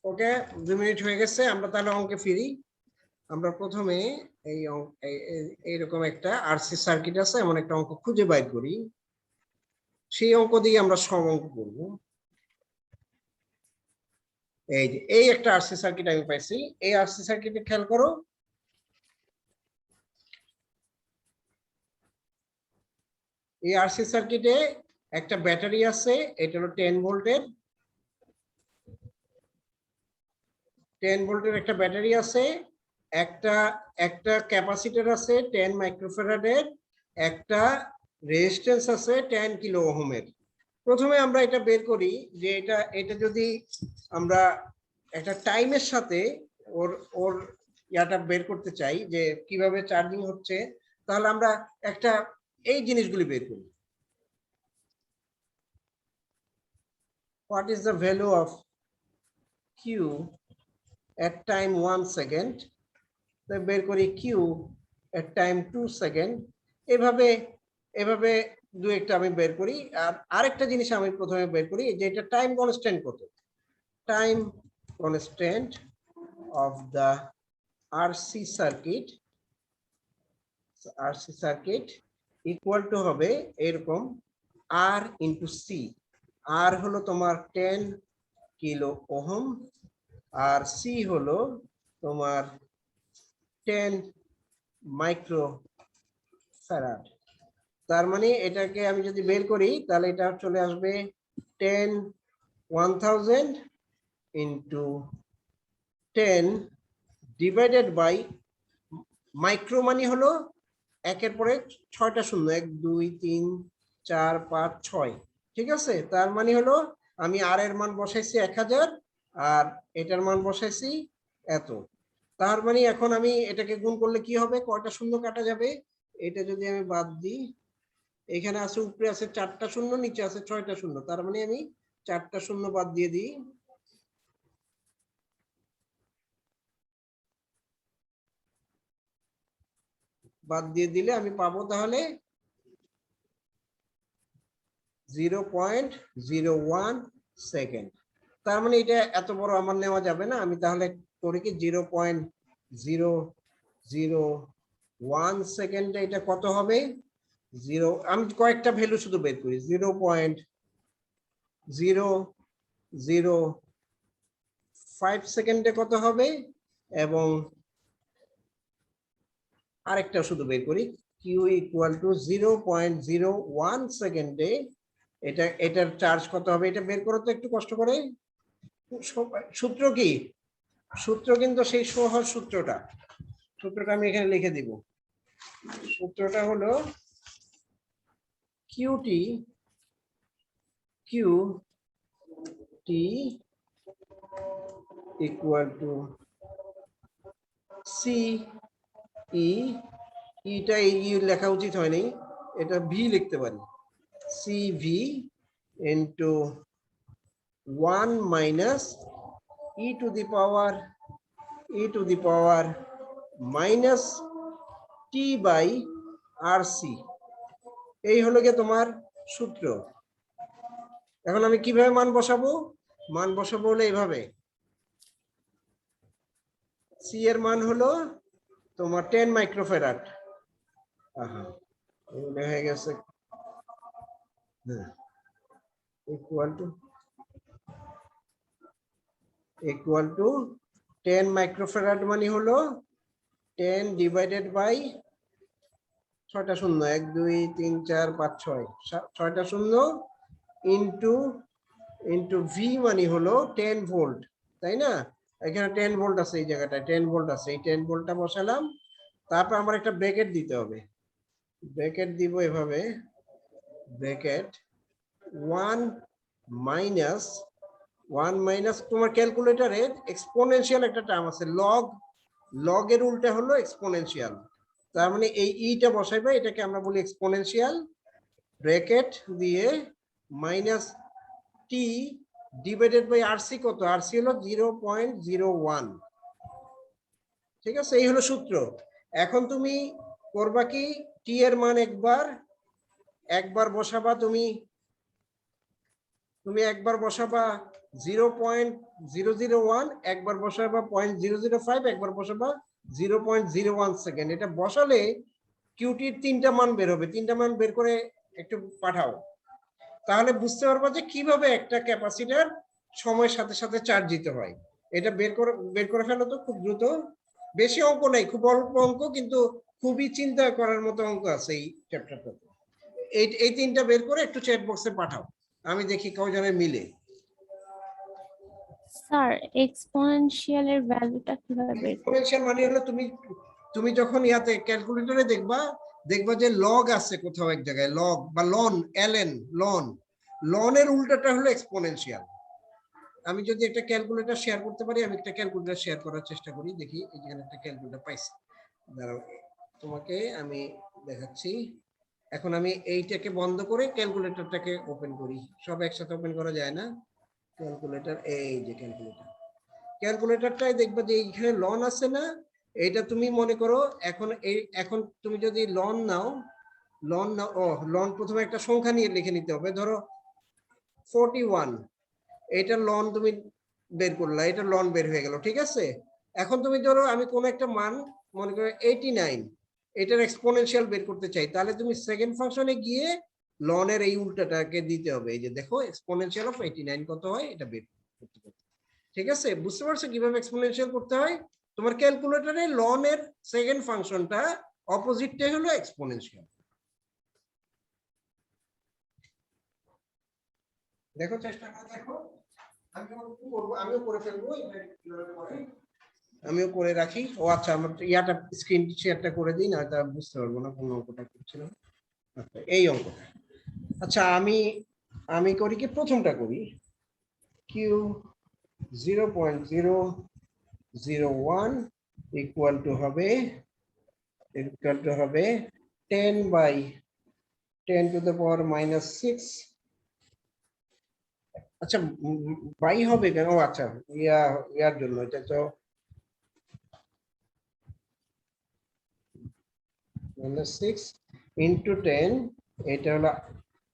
ওকে, 2 মিনিট হয়ে গেছে, আমরা তাহলে অঙ্কে ফিরি। আমরা প্রথমে এই এইরকম একটা আরসি সার্কিট আছে এমন একটা অঙ্ক খুঁজে বাইর করি, সেই অঙ্ক দিয়ে আমরা সম অঙ্ক করব। এই যে এই একটা আরসি সার্কিট আমি পাইছি, এই আরসি সার্কিটে খেয়াল করো, এই আরসি সার্কিটে একটা ব্যাটারি আছে, এটা হলো 10 ভোল্টের, 10 ভোল্টের একটা ব্যাটারি আছে, একটা একটা ক্যাপাসিটর আছে 10 মাইক্রোফ্যারাডের, একটা রেজিস্ট্যান্স আছে 10 কিলো ওহমের। প্রথমে আমরা এটা বের করি যে এটা যদি আমরা একটা টাইমের সাথে ওর ওর ইয়াটা বের করতে চাই যে কিভাবে চার্জিং হচ্ছে, তাহলে আমরা একটা এই জিনিসগুলি বের করি। What is the value of Q at time 1 second, বের করি কিউ at time 2 second, এভাবে এভাবে দু একটা আমি বের করি। আর আরেকটা জিনিস আমি প্রথমে বের করি যে এটা টাইম কনস্ট্যান্ট কত, time constant of the RC circuit equal to হবে এরকম R into C, R হলো তোমার 10 কিলো ওহম আর C হলো তোমার 10 মাইক্রো ফ্যারাড। তার মানে এটাকে আমি যদি বের করি তাহলে এটা চলে আসবে 10 1000 into 10 ডিভাইডেড বাই মাইক্রো মানে হলো একের পরে 6টা শূন্য, 1 2 3 4 5 6, ঠিক আছে। তার মানে হলো আমি আর এর মান বসাইছি 1000 আর এটার মান বসাইছি এত। তার মানে এখন আমি এটাকে গুণ করলে কি হবে, কয়টা শূন্য কাটা যাবে, এটা যদি আমি বাদ দিই, এখানে আছে উপরে আছে 4টা শূন্য, নিচে আছে 6টা শূন্য, তার মানে আমি 4টা শূন্য বাদ দিয়ে দিই, বাদ দিয়ে দিলে আমি পাবো তাহলে 0.01 সেকেন্ড। তার মানে এটা এত বড় আমার নেওয়া যাবে না, আমি তাহলে করি কি 0.001 সেকেন্ডে এটা কত হবে, আমি কয়েকটা ভ্যালু শুধু বের করি, 0.005 সেকেন্ডে কত হবে, এবং আরেকটা শুধু বের করি কিউ ইকুয়াল টু 0.01 সেকেন্ডে এটার চার্জ কত হবে, এটা বের করো তো একটু কষ্ট করে। সূত্র কি, সূত্র কিন্তু সেই সহজ সূত্রটা আমি এখানে লিখে দিব। সূত্রটা হলো কিউটি ইকুয়াল টু সি ইটা ই লেখা উচিত হয়নি, এটা ভি লিখতে পারি, CV into 1 minus e to the power minus t by R C, এই হলো গিয়ে তোমার সূত্র। এখন আমি কিভাবে মান বসাবো? মান বসাবো হলো এইভাবে, সি এর মান হলো তোমার 10 মাইক্রোফ্যারাড। এগুলো হয়ে গেছে, ইকুয়াল টু 10 মাইক্রোফ্যারাড মানে হলো 10 ডিভাইডেড বাই 6টা শূন্য, 1 2 3 4 5 6, 6টা শূন্য ইন্টু ইন্টু ভি মানে হলো 10 ভোল্ট, তাই না? এখানে 10 ভোল্ট আছে, এই জায়গাটায় 10 ভোল্ট আছে, এই 10 ভোল্টটা বসালাম। তারপর আমার একটা ব্র্যাকেট দিতে হবে, ব্র্যাকেট দিব এভাবে, ব্র্যাকেট 1 মাইনাস তোমার ক্যালকুলেটরে এক্সপোনেনশিয়াল একটা টার্ম আছে, লগ, লগের উল্টা হলো এক্সপোনেনশিয়াল। তার মানে এই ইটা বসাইবে, এটাকে আমরা বলি এক্সপোনেনশিয়াল, ব্র্যাকেট দিয়ে minus t divided by RC, কত? আরসি হলো 0.01। ঠিক আছে, এই হলো সূত্র। এখন তুমি করবা কি, টি এর মান একবার বসাবা, তুমি একবার বসাবা 0.001, একবার বসাবা 0.005, একবার বসাবা 0.01 সেকেন্ড। এটা বসালে কিউটির 3টা মান বের হবে, 3টা মান বের করে একটু পাঠাও, তাহলে বুঝতে পারবা যে কিভাবে একটা ক্যাপাসিটর সময়ের সাথে সাথে চার্জ দিতে হয়। এটা বের করে ফেলো তো খুব দ্রুত। বেশি অঙ্ক নাই, খুব অল্প অঙ্ক, কিন্তু খুবই চিন্তা করার মতো অঙ্ক আছে এই চ্যাপ্টারটাতে। এই 3টা বের করে একটু চ্যাট বক্সে পাঠাও, আমি দেখি কয়জনের মিলে। স্যার এক্সপোনেনশিয়ালের ভ্যালুটা কিভাবে বের করব? এক্সপোনেনশিয়াল মানে হলো তুমি যখন ইয়াতে ক্যালকুলেটরে দেখবা যে লগ আছে কোথাও এক জায়গায়, লগ বা লন, এলএন, লনের উল্টাটা হলো এক্সপোনেনশিয়াল। আমি যদি একটা ক্যালকুলেটর শেয়ার করতে পারি, আমি একটা ক্যালকুলেটর শেয়ার করার চেষ্টা করি, দেখি এখানে একটা ক্যালকুলেটর পাইছি, দাঁড়াও তোমাকে আমি দেখাচ্ছি। এখন আমি এইটাকে বন্ধ করে ক্যালকুলেটরটাকে ওপেন করি, সব একসাথে ওপেন করা যায় না। ক্যালকুলেটর, এই যে ক্যালকুলেটরটাই দেখবা যে এইখানে লন আছে না, এইটা তুমি মনে করো এখন তুমি যদি লন নাও, লন প্রথমে একটা সংখ্যা নিয়ে লিখে নিতে হবে, ধরো 41, এটা লন তুমি বের করলা, এটা লন বের হয়ে গেল, ঠিক আছে। এখন তুমি ধরো আমি কোন একটা মান, মনে করো 89, এটার এক্সপোনেনশিয়াল বের করতে চাই, তাহলে তুমি সেকেন্ড ফাংশনে গিয়ে লনের এই উল্টাটাকে দিতে হবে। এই যে দেখো এক্সপোনেনশিয়াল অফ 89 কত হয়, এটা বের করতে হবে। ঠিক আছে, বুঝতে পারছো কিভাবে এক্সপোনেনশিয়াল করতে হয়? তোমার ক্যালকুলেটরে লনের সেকেন্ড ফাংশনটা অপোজিটটাই হলো এক্সপোনেনশিয়াল। দেখো, চেষ্টা করে দেখো। আমিও করে ফেলবো, আমিও করে রাখি। ও আচ্ছা, আমার ইয়াটা স্ক্রিন শেয়ারটা করে দিই, না তা বুঝতে পারবো না কোন অঙ্কটা করছিলাম। আচ্ছা, এই অঙ্কটা। আচ্ছা, আমি করি কি, প্রথমটা করি। কিউ 0.001 ইকুয়াল টু হবে 10 বাই 10 টু দ্য পাওয়ার -6। আচ্ছা, বাই হবে কেন? ও আচ্ছা, ইয়ার জন্য, এটা তো -6 ইন্টু 10, এটা হলো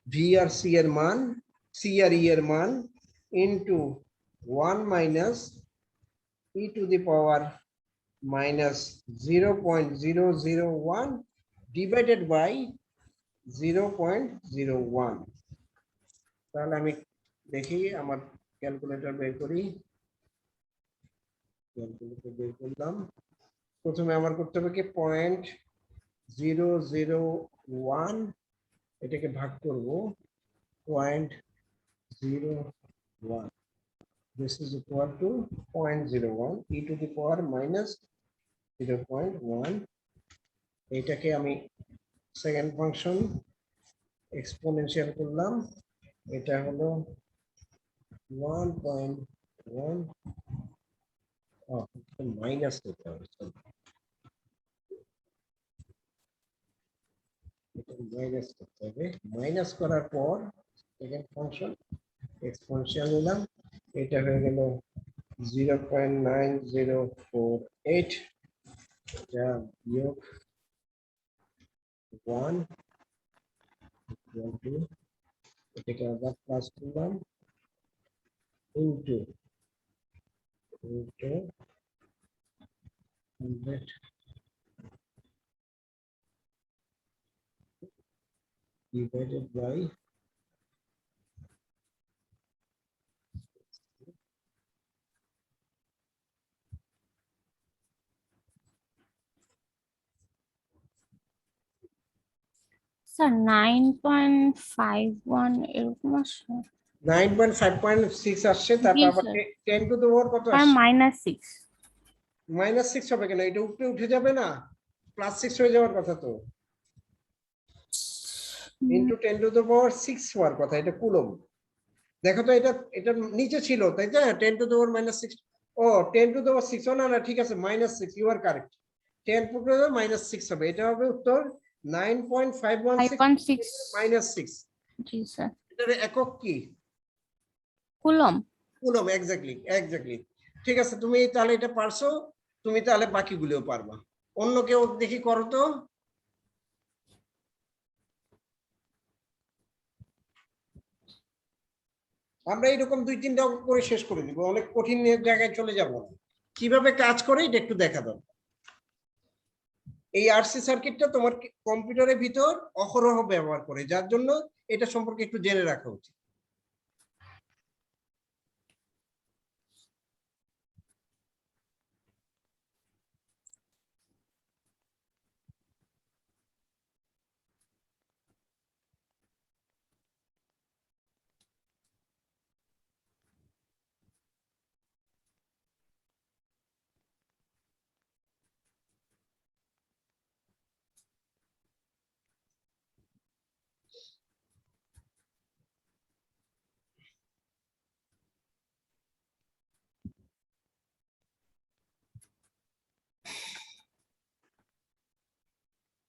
ভি আর সি এর মান, সি আর ই এর মান, into 1 minus e to the power -0.001 divided by 0.01। তাহলে আমি দেখি, আমার ক্যালকুলেটর বের করি, ক্যালকুলেটর বের করলাম। প্রথমে আমার করতে হবে কি, 0.001, এটাকে ভাগ করব 0.01, this is equal to 0.01 e to the power -0.1। এটাকে আমি সেকেন্ড ফাংশন এক্সপোনেনশিয়াল করলাম, এটা হলো 1.1, মাইনাস করতে হবে, মাইনাস করতে হবে। মাইনাস করার পর সেকেন্ড ফাংশন এক্সপোনেনশিয়াল নিলাম, এটা হয়ে গেল 0.9048 এটা বিয়োগ 1 equal to এটাকে আবার প্লাস করলাম ইনটু 100 divided by স্যার 9.51 এরকম আসছে 9.5.6 আসছে, তারপর জি, আবার স্যার। 10 টু দ্য পাওয়ার কত আর আসছে? -6 -6 হবে কেন? এটা উপরে উঠে যাবে না? +6 হয়ে যাওয়ার কথা তো। ইনটু 10 টু দ্য পাওয়ার 6 হওয়ার কথা, এটা কুলম্ব। দেখো তো, এটা নিচে ছিল তাই না? 10 টু দ্য পাওয়ার -6। ও 10 টু দ্য পাওয়ার 6, ও না না, ঠিক আছে, -6, you are correct. 10 to the power -6 হবে, এটা হবে উত্তর। 9.516 5.6 -6। জি স্যার। এটার একক কি? কুলম্ব। Coulomb, exactly exactly. ঠিক আছে, তুমি তাহলে এটা পারছো, তুমি তাহলে বাকিগুলোও পারবা। অন্য কেউ দেখি করো তো। আমরা এরকম 2-3টা করে শেষ করে দিব, অনেক কঠিন জায়গায় চলে যাব না। কিভাবে কাজ করে এটা একটু দেখা দাও। এই আরসি সার্কিটটা তোমার কম্পিউটারের ভিতর অহরহ ব্যবহার করে, যার জন্য এটা সম্পর্কে একটু জেনে রাখা উচিত।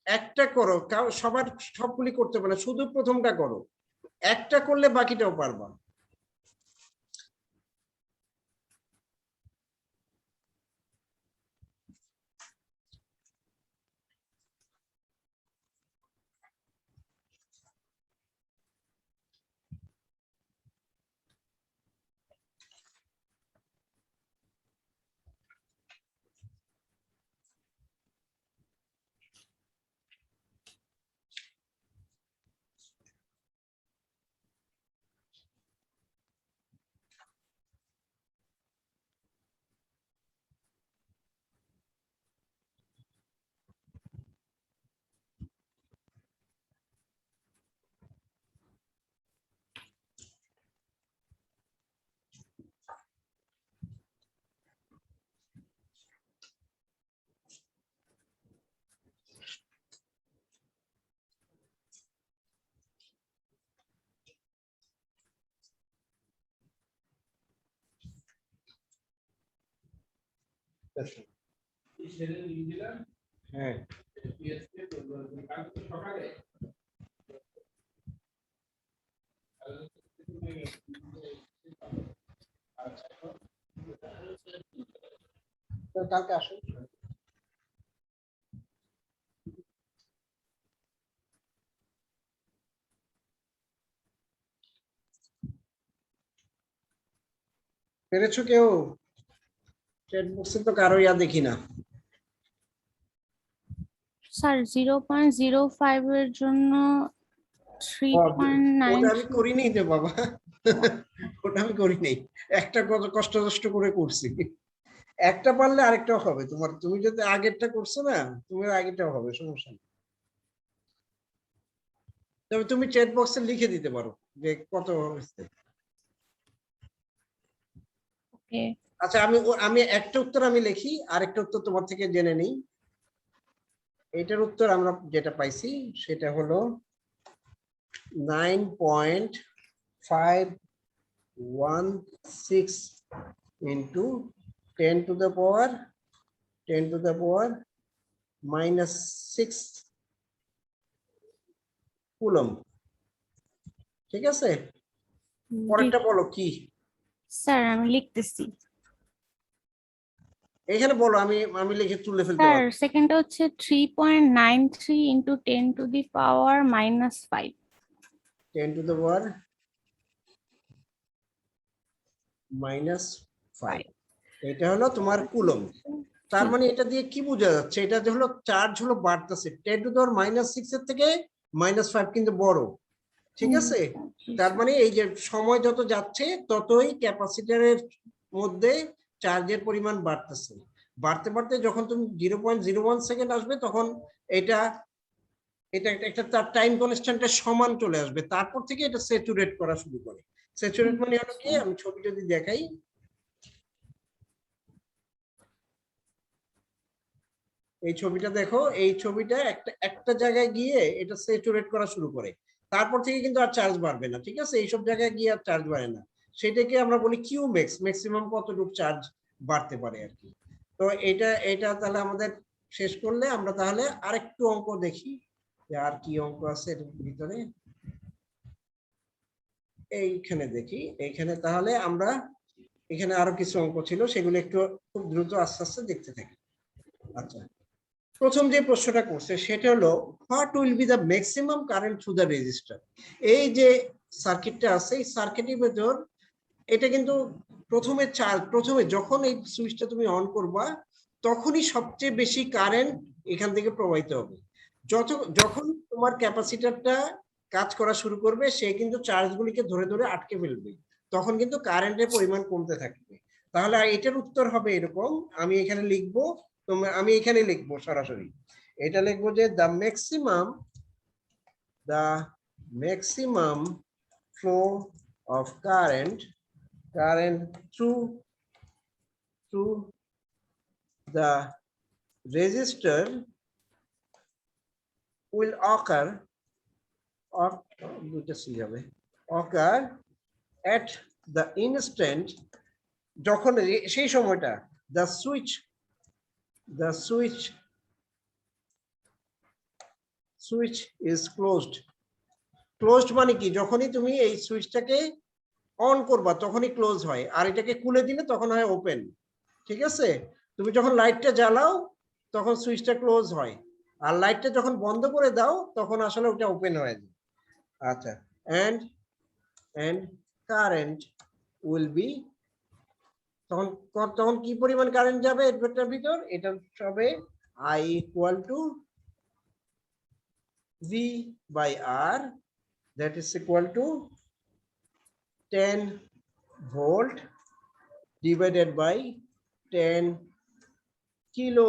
একটা করো, সবার সবগুলি করতে পারে না, শুধু প্রথমটা করো। একটা করলে বাকিটাও পারবা। হ্যাঁ, তো কালকে আসুন। পেরেছো কেউ? চ্যাট বক্সে তো কারো দেখি না। স্যার 0.05 এর জন্য ওটা আমি 3.93। করিনি রে বাবা, ওটা আমি করিনি। একটা কষ্ট কষ্ট করে করছি। একটা পারলে আরেকটাও হবে তোমার, তুমি যদি আগেরটা করছো না, তুমি আগেরটাও হবে, সমস্যা নেই। তবে তুমি চ্যাট বক্সে লিখে দিতে পারো যে কত হয়েছে। ওকে। আচ্ছা, আমি একটা উত্তর আমি লিখি, আরেকটা উত্তর তোমার থেকে জেনে নিই। এটার উত্তর আমরা যেটা পাইছি সেটা হলো 9.516 into 10 to the power -6 coulomb. ঠিক আছে, জি পরেরটা বলো কি? স্যার, আমি লিখতেছি। এখানে বলো, আমি লিখে তুলে ফেলতে স্যার পারবো। সেকেন্ডটা হচ্ছে 3.93 ইন্টু 10⁻⁻5। 10 টু দ্য পাওয়ার -5, এটা হলো তোমার কুলম। তার মানে এটা দিয়ে কি বোঝা যাচ্ছে, এটা যে হলো চার্জ হলো বাড়তেছে, 10 টু দ্য পাওয়ার -6 এর থেকে -5 কিন্তু বড়, ঠিক আছে। তার মানে এই যে সময় যত যাচ্ছে ততই ক্যাপাসিটরের মধ্যে চার্জের পরিমাণ বাড়তেছে, বাড়তে বাড়তে যখন তুমি 0.01 সেকেন্ড আসবে তখন এটা এটা একটা তার টাইম কনস্ট্যান্টের সমান চলে আসবে, তারপর থেকে এটা স্যাচুরেট করা শুরু করে। স্যাচুরেট মানে হলো কি, আমি ছবি যদি দেখাই, এই ছবিটা দেখো, এই ছবিটা একটা একটা জায়গায় গিয়ে এটা স্যাচুরেট করা শুরু করে, তারপর থেকে কিন্তু আর চার্জ বাড়বে না, ঠিক আছে, এইসব জায়গায় গিয়ে আর চার্জ বাড়ে না, সেটাকে আমরা বলি কিউ ম্যাক্স, ম্যাক্সিমাম কতটুকু চার্জ বাড়তে পারে আর কি। তো এটা এটা তাহলে আমাদের শেষ করলে আমরা তাহলে আরেকটু অঙ্ক দেখি, যে আর কি অঙ্ক আছে এর ভিতরে। এইখানে দেখি, এইখানে তাহলে আমরা, এখানে আরো কিছু অঙ্ক ছিল, সেগুলো একটু খুব দ্রুত আস্তে আস্তে দেখতে থাকি। আচ্ছা, প্রথম যে প্রশ্নটা করছে সেটা হলো, what will be the maximum current through the register. এই যে সার্কিটটা আছে, এই সার্কিটের ভেতর এটা কিন্তু প্রথমে যখন এই সুইচটা তুমি অন করবা তখনই সবচেয়ে বেশি কারেন্ট এখান থেকে প্রবাহিত হবে। যখন তোমার ক্যাপাসিটরটা কাজ করা শুরু করবে, সে কিন্তু চার্জগুলিকে ধরে ধরে আটকে ফেলবে, তখন কিন্তু কারেন্টের পরিমাণ কমতে থাকবে। তাহলে এটার উত্তর হবে এরকম, আমি এখানে লিখবো, আমি এখানে লিখবো সরাসরি, এটা লিখবো যে the maximum flow of current through the resistor will occur at the instant, যখন সেই সময়টা the switch is closed মানে কি, যখনই তুমি এই সুইচটাকে অন করবা তখনই ক্লোজ হয়, আর এটাকে খুলে দিলে তখন হয় ওপেন, ঠিক আছে। তুমি যখন লাইটটা জ্বালাও তখন সুইচটা ক্লোজ হয়, আর লাইটটা যখন বন্ধ করে দাও তখন আসলে ওটা ওপেন হয়ে যায়। আচ্ছা, and কারেন্ট উইল বি, তখন তখন কি পরিমাণ কারেন্ট যাবে এটার ভিতর, এটা হবে I equal to V by R, that is equal to 10 volt divided by 10 kilo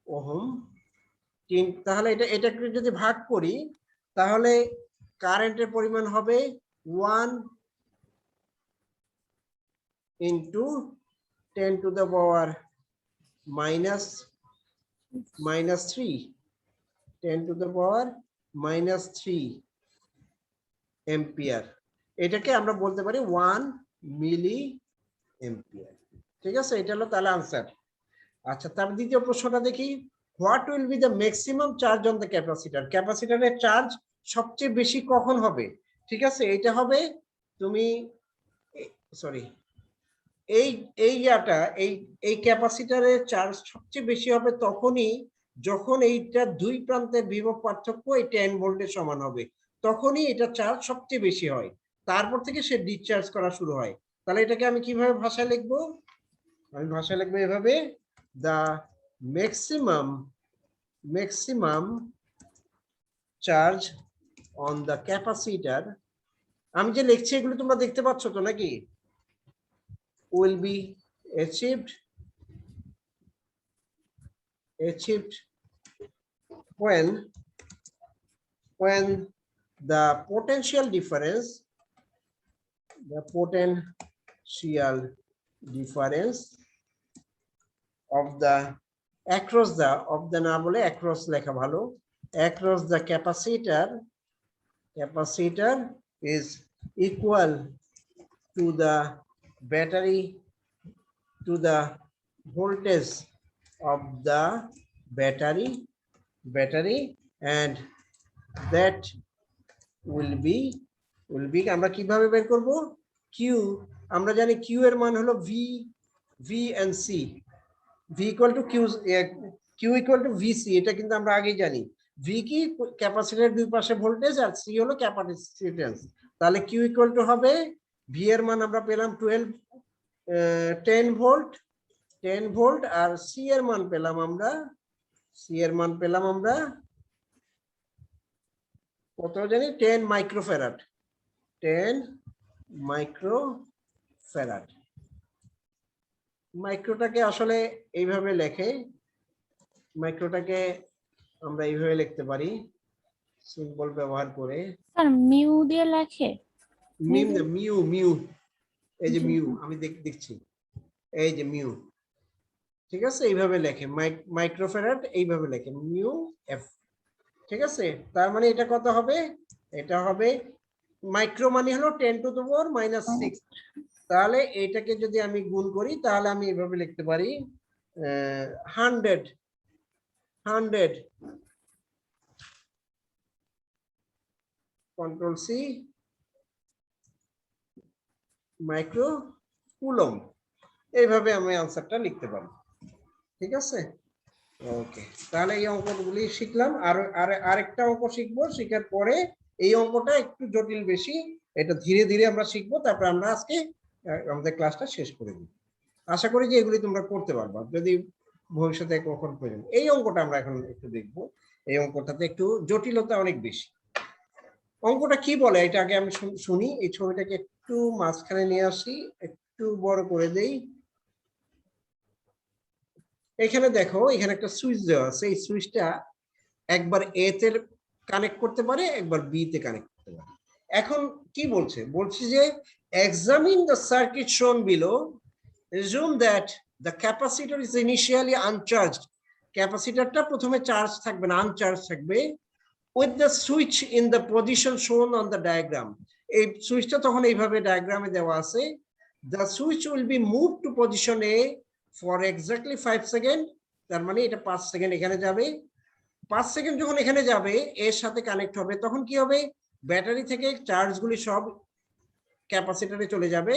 ohm. তাহলে এটাকে যদি ভাগ করি তাহলে কারেন্টের পরিমাণ হবে 1 into 10 to the power minus 3, 10 to the power -3 ampere, এটাকে আমরা বলতে পারি 1 মিলি এম্পিয়ার, ঠিক আছে, এটা হলো তাহলে আনসার। আচ্ছা, তার দ্বিতীয় প্রশ্নটা দেখি, what will be the maximum charge on the capacitor, ক্যাপাসিটরের চার্জ সবচেয়ে বেশি কখন হবে, ঠিক আছে, এটা হবে তুমি সরি এই ক্যাপাসিটরের চার্জ সবচেয়ে বেশি হবে তখনই যখন এইটা দুই প্রান্তের বিভব পার্থক্য এই 10 ভোল্টের সমান হবে, তখনই এটা চার্জ সবচেয়ে বেশি হয়, তারপর থেকে সে ডিসচার্জ করা শুরু হয়। তাহলে এটাকে আমি কিভাবে ভাষায় লিখবো, আমি ভাষায় লিখবো এভাবে, the maximum charge on the capacitor, আমি যে লিখছি এগুলো তোমরা দেখতে পাচ্ছ তো নাকি, will be achieved when the potential difference of the না বলে across লেখা ভালো, across the capacitor is equal to the battery, to the voltage of the battery, and that will be আমরা কিভাবে বের করব, Q, আমরা জানি Q এর মান হলো V and C, V equal to Q, Q equal to VC, এটা কিন্তু আমরা আগেই জানি। ভি কি ক্যাপাসিটরের দুই পাশে ভোল্টেজ, আর সি হলো ক্যাপাসিট্যান্স। তাহলে কিউ ইকুয়াল টু হবে, ভি এর মান আমরা পেলাম 10 ভোল্ট, 10 ভোল্ট, আর সি এর মান পেলাম আমরা, সি এর মান পেলাম আমরা কত জানি, 10 মাইক্রোফ্যারাড, 10 মাইক্রোফ্যারাড। মাইক্রোটাকে আসলে এইভাবে লেখে, মাইক্রোটাকে আমরা এইভাবে লিখতে পারি সিম্বল ব্যবহার করে। স্যার মিউ দিয়ে লেখে? মিম না, মিউ, মিউ, এই যে জি। মিউ, আমি দেখছি, এই যে মিউ, ঠিক আছে, এইভাবে লেখে, মাইক্রোফ্যারাড এইভাবে লেখে, মিউ এফ, ঠিক আছে। তার মানে এটা কত হবে, এটা হবে, মাইক্রো মানে হলো 10 টু দ্য পাওয়ার -6। তাহলে এটাকে যদি আমি গুণ করি তাহলে আমি এইভাবে লিখতে পারি 100 কন্ট্রোল সি মাইক্রো কুলম, এইভাবে আমি আনসারটা লিখতে পারি, ঠিক আছে। ওকে, তাহলে এই অঙ্কগুলি শিখলাম, আর আরেকটা অঙ্ক শিখবো, শেখার পরে এই অঙ্কটা একটু জটিল বেশি, এটা ধীরে ধীরে আমরা শিখবো, তারপর আমরা আজকে আমাদের ক্লাসটা শেষ করে দিব। আশা করি যে এগুলি তোমরা করতে পারবা যদি ভবিষ্যতে কখন প্রয়োজন। এই অঙ্কটা আমরা এখন একটু দেখবো, এই অঙ্কটাতে একটু জটিলতা অনেক বেশি। অঙ্কটা কি বলে এটা আগে আমি শুনি, এই ছবিটাকে একটু মাঝখানে নিয়ে আসি, একটু বড় করে দেই। এখানে দেখো, এখানে একটা সুইচ দেওয়া আছে, এই সুইচটা একবার এ তে কানেক্ট করতে পারে, একবার বি তে কানেক্ট করতে পারে। এখন কি বলছে, বলছে যে এক্সামিন দ্য সার্কিট শোন below, assume that the capacitor is initially uncharged, ক্যাপাসিটরটা প্রথমে চার্জ থাকবে না, আনচার্জ থাকবে, with the switch in the position shown on the diagram, এই সুইচটা তখন এইভাবে ডায়াগ্রামে দেওয়া আছে, the switch will be moved to position A for exactly 5 second, তার মানে এটা 5 সেকেন্ড এখানে যাবে, 5 সেকেন্ড যখন এখানে যাবে এর সাথে কানেক্ট হবে, তখন কি হবে, ব্যাটারি থেকে চার্জগুলি সব ক্যাপাসিটরে চলে যাবে,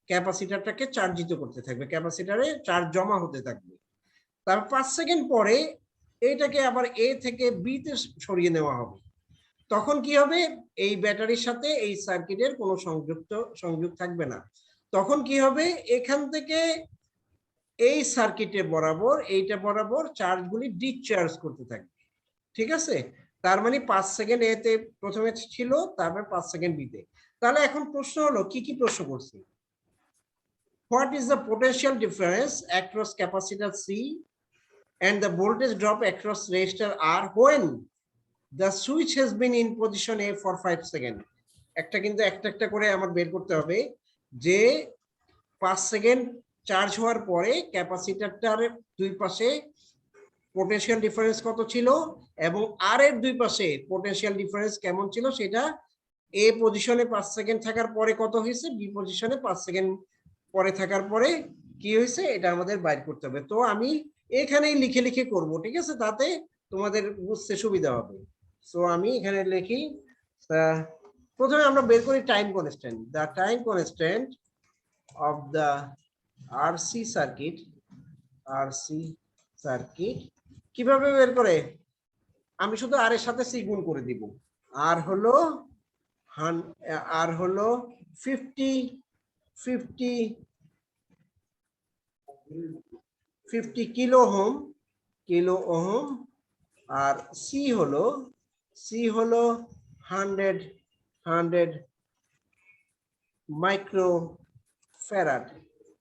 ক্যাপাসিটরটাকে চার্জিত করতে থাকবে, ক্যাপাসিটরে চার্জ জমা হতে থাকবে। তারপর 5 সেকেন্ড পরে এইটাকে আবার এ থেকে বি তে সরিয়ে নেওয়া হবে, তখন কি হবে, এই ব্যাটারির সাথে এই সার্কিটের কোনো সংযোগ থাকবে না, তখন কি হবে, এখান থেকে এই সার্কিটে বরাবর, এইটা বরাবর চার্জগুলি ডিসচার্জ করতে থাকবে, ঠিক আছে। তার মানে 5 সেকেন্ড এতে প্রথমে ছিল, তারপর 5 সেকেন্ড বিতে। তাহলে এখন প্রশ্ন হলো, কি কি প্রশ্ন করছি, what is the potential difference across capacitor C and the voltage drop across resistor R when the switch has been in position A for 5 seconds? একটা কিন্তু একটা করে আমার বের করতে হবে, যে 5 সেকেন্ড চার্জ হওয়ার পরে ক্যাপাসিটরটার দুই পাশে পোটেনশিয়াল ডিফারেন্স কত ছিল, এবং আর এর দুই পাশে পোটেনশিয়াল ডিফারেন্স কেমন ছিল, সেটা এ পজিশনে 5 সেকেন্ড থাকার পরে কত হয়েছে, বি পজিশনে 5 সেকেন্ড পরে থাকার পরে কি হয়েছে, এটা আমাদের বাইর করতে হবে। তো আমি এখানেই লিখে লিখে করব, ঠিক আছে, তাতে তোমাদের বুঝতে সুবিধা হবে। সো আমি এখানে লিখি, প্রথমে আমরা বের করি time constant, the time constant of the RC circuit, RC circuit কিভাবে বের করে, আমি শুধু আর এর সাথে সি গুণ করে দিব, আর হলো 50 কিলো ওহম, আর সি হলো 100 মাইক্রো ফ্যারাড।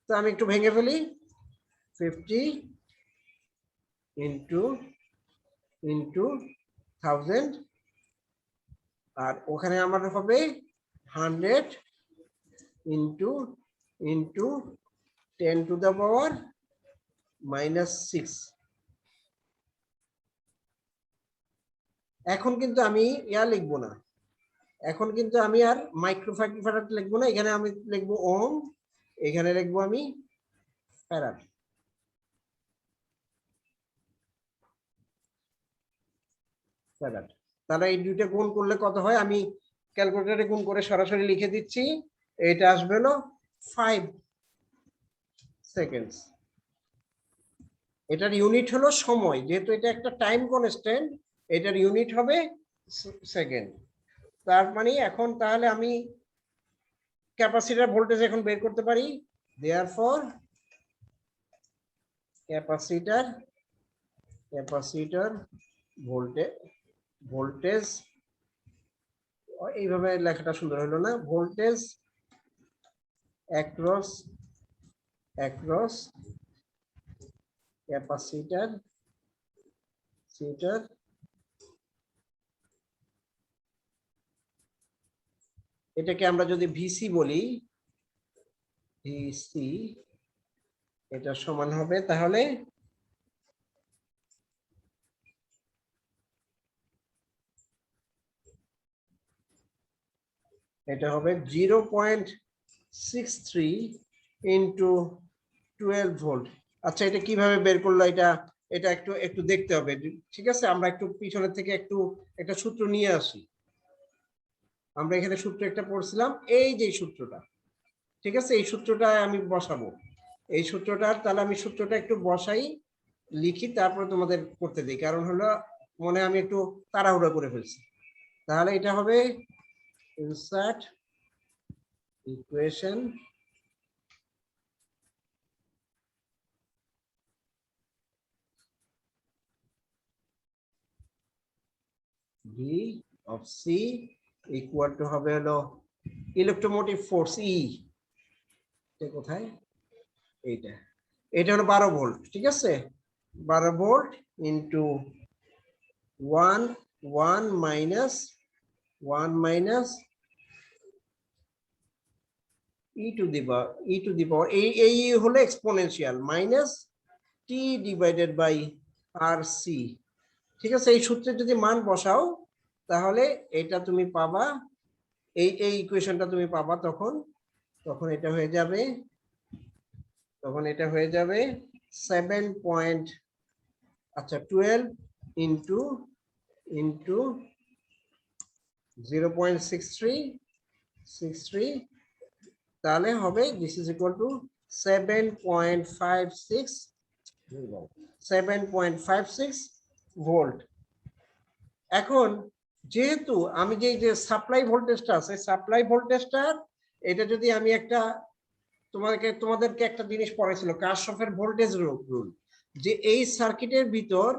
তো আমি একটু ভেঙে ফেলি, 50 ইন্টু 1000, আর ওখানে আমার হবে 100 ইন্টু 10 টু দ্য পাওয়ার -6। এখন কিন্তু আমি লিখবো না, এখন কিন্তু আমি আর মাইক্রোফ্যারাড লিখবো না, এখানে আমি লিখবো ওহম, এখানে লিখবো আমি ফ্যারাড। তাহলে এই দুইটা গুণ করলে কত হয়, আমি ক্যালকুলেটরে গুণ করে সরাসরি লিখে দিচ্ছি, এটা আসবে হলো 5 সেকেন্ডস। এটার ইউনিট হলো সময়, যেহেতু এটা একটা টাইম কনস্ট্যান্ট, এটার ইউনিট হবে সেকেন্ড। তার মানে এখন তাহলে আমি ক্যাপাসিটর ভোল্টেজ এখন বের করতে পারি। দেয়ারফর ক্যাপাসিটর ভোল্টেজ এইভাবে লেখাটা সুন্দর হলো না, ভোল্টেজ অ্যাক্রস ক্যাপাসিটর এটাকে আমরা যদি ভিসি বলি, ভিসি এটা সমান হবে তাহলে এটা হবে 0.63 ইন্টু 12 ভোল্ট। আচ্ছা, এটা কিভাবে বের করলো? এটা একটু দেখতে হবে, ঠিক আছে? আমরা একটু পিছনের থেকে একটা সূত্র নিয়ে আসি। আমরা এখানে সূত্র একটা পড়ছিলাম, এই যে সূত্রটা, ঠিক আছে? এই সূত্রটা আমি বসাবো, এই সূত্রটা, তাহলে আমি সূত্রটা একটু বসাই, লিখি, তারপরে তোমাদের করতে দিই, কারণ হলো মনে আমি একটু তাড়াহুড়া করে ফেলছি। তাহলে এটা হবে insert equation V of C equal to হবে হলো ইলেকট্রোমোটিভ ফোর্স E, কোথায়? এটা হলো 12 ভোল্ট, ঠিক আছে? 12 volt into 1 minus e to the power এই হলো exponential minus t divided by RC, ঠিক আছে? এই সূত্রে যদি মান বসাও তাহলে এটা তুমি পাবা, এই ইকুয়েশনটা তুমি পাবা, তখন এটা হয়ে যাবে 12 ইন্টু 0.63, তাহলে হবে this is equal two 7.56 volt. এখন যেহেতু আমি যে সাপ্লাই ভোল্টেজটা আছে, সাপ্লাই ভোল্টেজটার এটা যদি আমি তোমাদেরকে একটা জিনিস পড়াইছিল, কারশফের ভোল্টেজ রুল, যে এই সার্কিটের ভিতর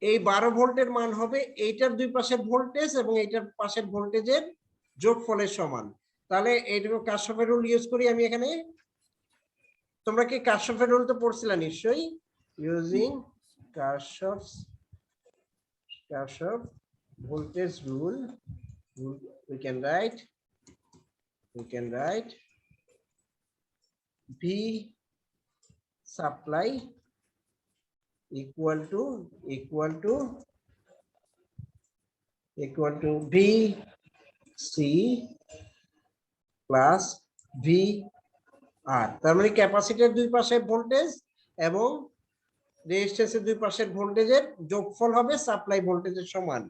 এই 12 ভোল্টের মান হবে এইটার দুই পাশের ভোল্টেজ এবং এইটার পাশের ভোল্টেজের যোগফলের সমান। তাহলে এইটুকু কারশফের রুল ইউজ করি আমি এখানে। তোমরা কি কারশফের রুল তো পড়ছিলা নিশ্চয়ই? Using কারশফ voltage rule, we can write V supply equal to VC plus VR। তার মানে ক্যাপাসিটর দুই পাশের ভোল্টেজ এবং রেজিস্ট্যান্সের দুই পাশের ভোল্টেজের যোগফল হবে সাপ্লাই ভোল্টেজের সমান।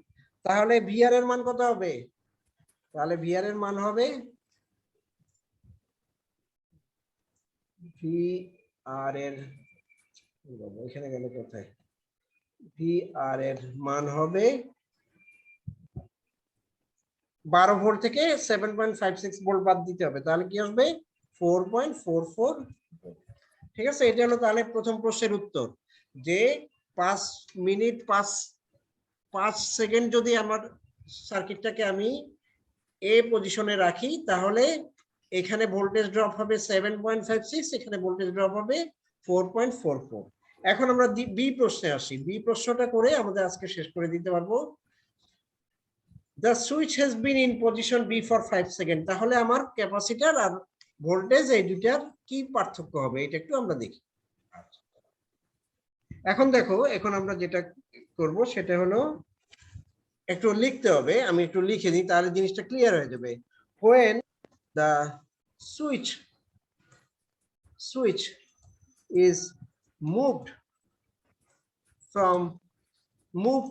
তাহলে ভিআর এর মান কত হবে? তাহলে ভিআর এর মান হবে ভিআর এর এখানে গেল কোথায়? ভিআর এর মান হবে 12 ভোল্ট থেকে 7.56 ভোল্ট বাদ দিতে হবে, তাহলে কি আসবে? 4.44। ঠিক আছে, এটা হলো তাহলে প্রথম প্রশ্নের উত্তর, যে 5 মিনিট 5 সেকেন্ড যদি আমার সার্কিটটাকে আমি এ পজিশনে রাখি, তাহলে এখানে ভোল্টেজ ড্রপ হবে 7.56, এখানে ভোল্টেজ ড্রপ হবে 4.44। এখন আমরা বি প্রশ্নে আসি। বি প্রশ্নটা করে আমাদের আজকে শেষ করে দিতে পারবো। The switch has been in position B for 5 seconds, তাহলে আমার ক্যাপাসিটর আর ভোল্টেজ এই দুটার কি পার্থক্য হবে এটা একটু আমরা দেখি। এখন দেখো, এখন আমরা যেটা করব সেটা হলো একটু লিখতে হবে, আমি একটু লিখে দিই তাহলে জিনিসটা ক্লিয়ার হয়ে যাবে। When the switch is moved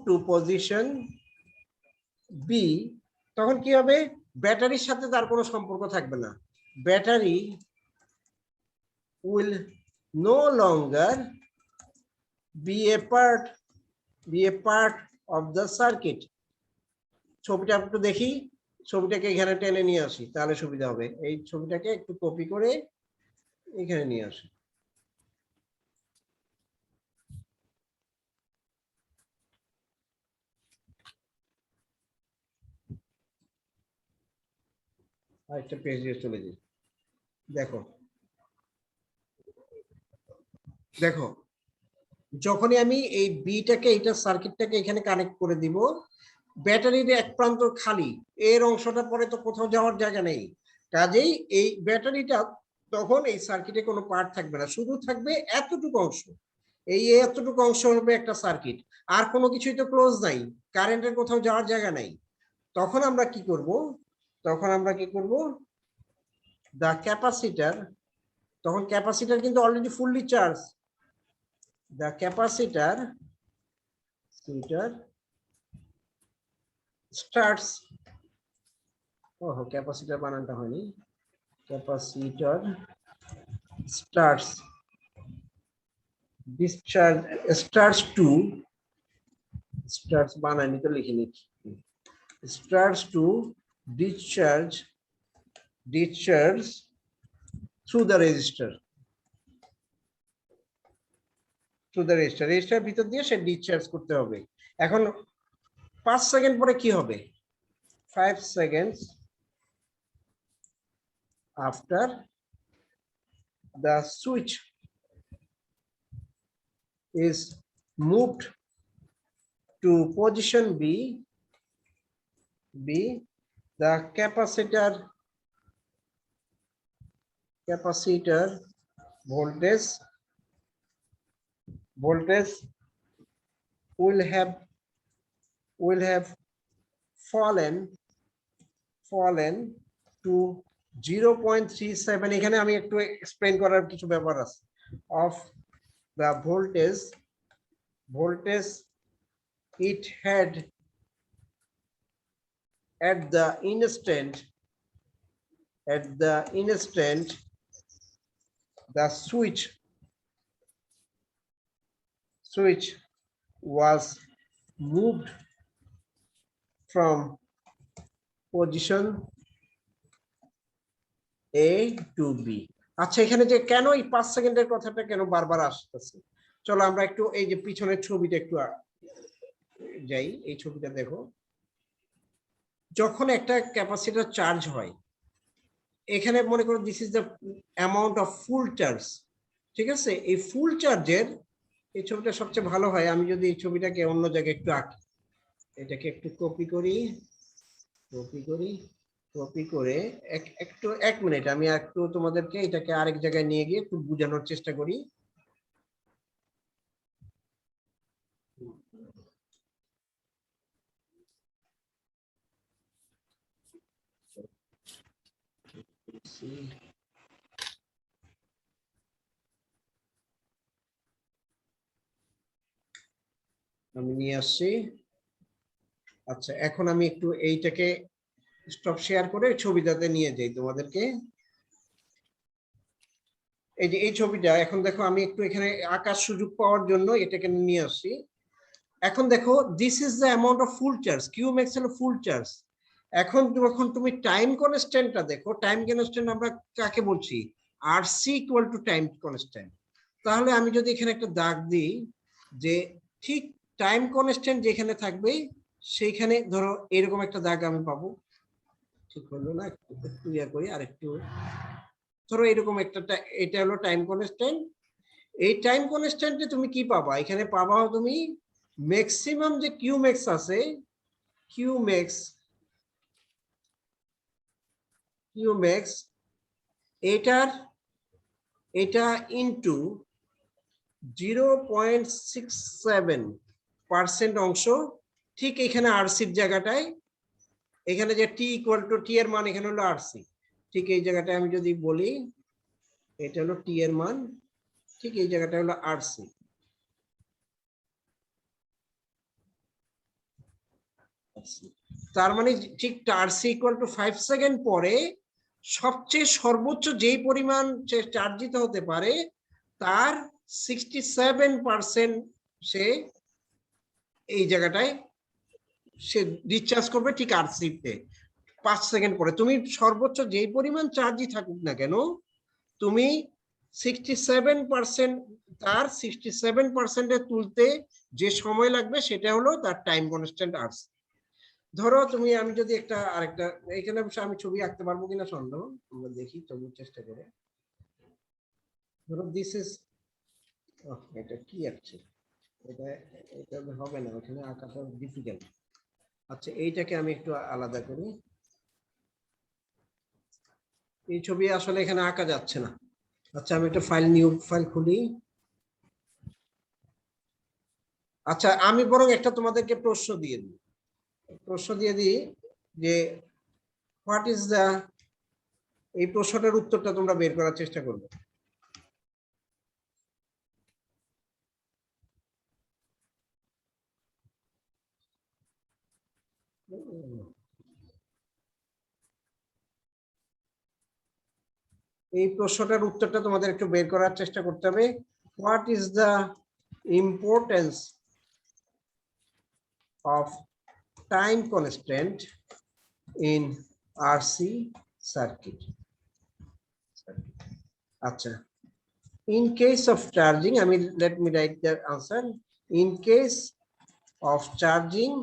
to position B, তখন কি হবে? ব্যাটারির সাথে তার কোনো সম্পর্ক থাকবে না। Battery will no longer be a part of the circuit. ছবিটা একটু দেখি, ছবিটাকে এখানে টেনে নিয়ে আসি তাহলে সুবিধা হবে। এই ছবিটাকে একটু কপি করে এখানে নিয়ে আসি। আরেকটা পেজ দিয়ে চলে যাই। দেখো দেখো যখনই আমি এই বিটাকে এইটা সার্কিটটাকে এখানে কানেক্ট করে দিব, ব্যাটারির এক প্রান্ত খালি, এর অংশটা পরে তো কোথাও যাওয়ার জায়গা নেই, কাজেই এই ব্যাটারিটা তখন এই সার্কিটে কোনো পার্ট থাকবে না, শুধু থাকবে এতটুকু অংশ। এই এতটুকু অংশ হবে একটা সার্কিট, আর কোনো কিছুই তো ক্লোজ নাই, কারেন্টের কোথাও যাওয়ার জায়গা নাই। তখন আমরা কি করব, দা ক্যাপাসিটার, তখন ক্যাপাসিটার কিন্তু already fully charge, the capacitor starts, capacitor বানানটা হয়নি, capacitor starts discharge, starts বানানি তো লিখিনি, starts to discharge through the resistor, register ভিতর দিয়ে সে ডিসচার্জ করতে হবে। এখন 5 সেকেন্ড পরে কি হবে, 5 seconds after the switch is moved to position B, the capacitor voltage will have fallen to 0.37, এখানে আমি একটু এক্সপ্লেইন করার কিছু ব্যাপার আছে, of the voltage it had at the instant the switch was moved from position A to B. আচ্ছা, এখানে যে কেন এই 5 সেকেন্ডের কথাটা কেন বারবার আসতেছে, চলো আমরা একটু এই যে পিছনের ছবিটা একটু যাই। এই ছবিটা দেখো, যখন একটা ক্যাপাসিটর চার্জ হয়, এখানে মনে করো this is the amount of full charge, ঠিক আছে? এই ফুল চার্জের এই ছবিটা সবচেয়ে ভালো হয় আমি যদি এই ছবিটাকে অন্য জায়গায় একটু আঁকি, এটাকে একটু কপি করে একটু 1 মিনিট আমি একটু তোমাদেরকে এটাকে আরেক জায়গায় নিয়ে গিয়ে একটু বোঝানোর চেষ্টা করি। আমি নিয়ে আসছি। আচ্ছা, এখন আমি একটু এইটাকে স্টপ শেয়ার করে ছবিটাতে নিয়ে যাই তোমাদেরকে। এই যে এই ছবিটা এখন দেখো, আমি একটু এখানে আঁকার সুযোগ পাওয়ার জন্য এটাকে নিয়ে আসছি। এখন দেখো this is the amount of full charge, Q max হলো ফুল চার্জ। এখন যখন তুমি টাইম কনস্ট্যান্টটা দেখো, টাইম কনস্ট্যান্ট আমরা কাকে বলছি, RC equal to time constant. তাহলে আমি যদি এখানে একটা দাগ দিই যে ঠিক টাইম কনস্ট্যান্ট যেখানে থাকবে সেইখানে ধরো এরকম একটা দাগ আমি পাবো, ঠিক হলো না? একটু ইয়া করি আর একটু, ধরো এরকম একটা, এটা হলো টাইম কনস্ট্যান্ট। এই টাইম কনস্ট্যান্টে তুমি কি পাবা, এখানে পাবা তুমি ম্যাক্সিমাম যে কিউ ম্যাক্স আছে, কিউ ম্যাক্স এটা ইনটু 0.67% অংশ, ঠিক এখানে আরসির জায়গাটায়, এখানে যে টি ইকুয়াল টু টি এর মান এখানে হলো আরসি, ঠিক এই জায়গাটায় আমি যদি বলি এটা হলো টি এর মান, ঠিক এই জায়গাটা হলো আরসি। তার মানে ঠিক আরসি ইকুয়াল টু 5 সেকেন্ড পরে সবচেয়ে সর্বোচ্চ যেই পরিমাণ চার্জিত হতে পারে তার 67% সে এই জায়গাটায় সে ডিসচার্জ করবে ঠিক আরসিতে 5 সেকেন্ড পরে। তুমি সর্বোচ্চ যেই পরিমাণ চার্জই থাকুক না কেন, তুমি 67% তার 67% তুলতে যে সময় লাগবে সেটা হলো তার টাইম কনস্ট্যান্ট আরসি। ধরো তুমি, আমি যদি আরেকটা এখানে আমি ছবি আঁকতে পারবো কিনা সন্দেহ, আমরা দেখি তবু চেষ্টা করে। ধরো দিস ইজ, এটা কি আছে, এটা এটা হবে না, ওখানে আঁকাটা ডিফিকাল্ট। আচ্ছা এইটাকে আমি একটু আলাদা করি, এই ছবি আসলে এখানে আঁকা যাচ্ছে না। আচ্ছা আমি একটা নিউ ফাইল খুলি। আচ্ছা আমি বরং একটা তোমাদেরকে প্রশ্ন দিয়ে দিই যে হোয়াট ইজ দ্য, এই প্রশ্নটার উত্তরটা তোমরা বের করার চেষ্টা করবে। এই প্রশ্নটার উত্তরটা তোমাদের একটু বের করার চেষ্টা করতে হবে। What is the importance of time constant in RC circuit? আচ্ছা, in case of charging, I mean, let me write the answer. In case of charging,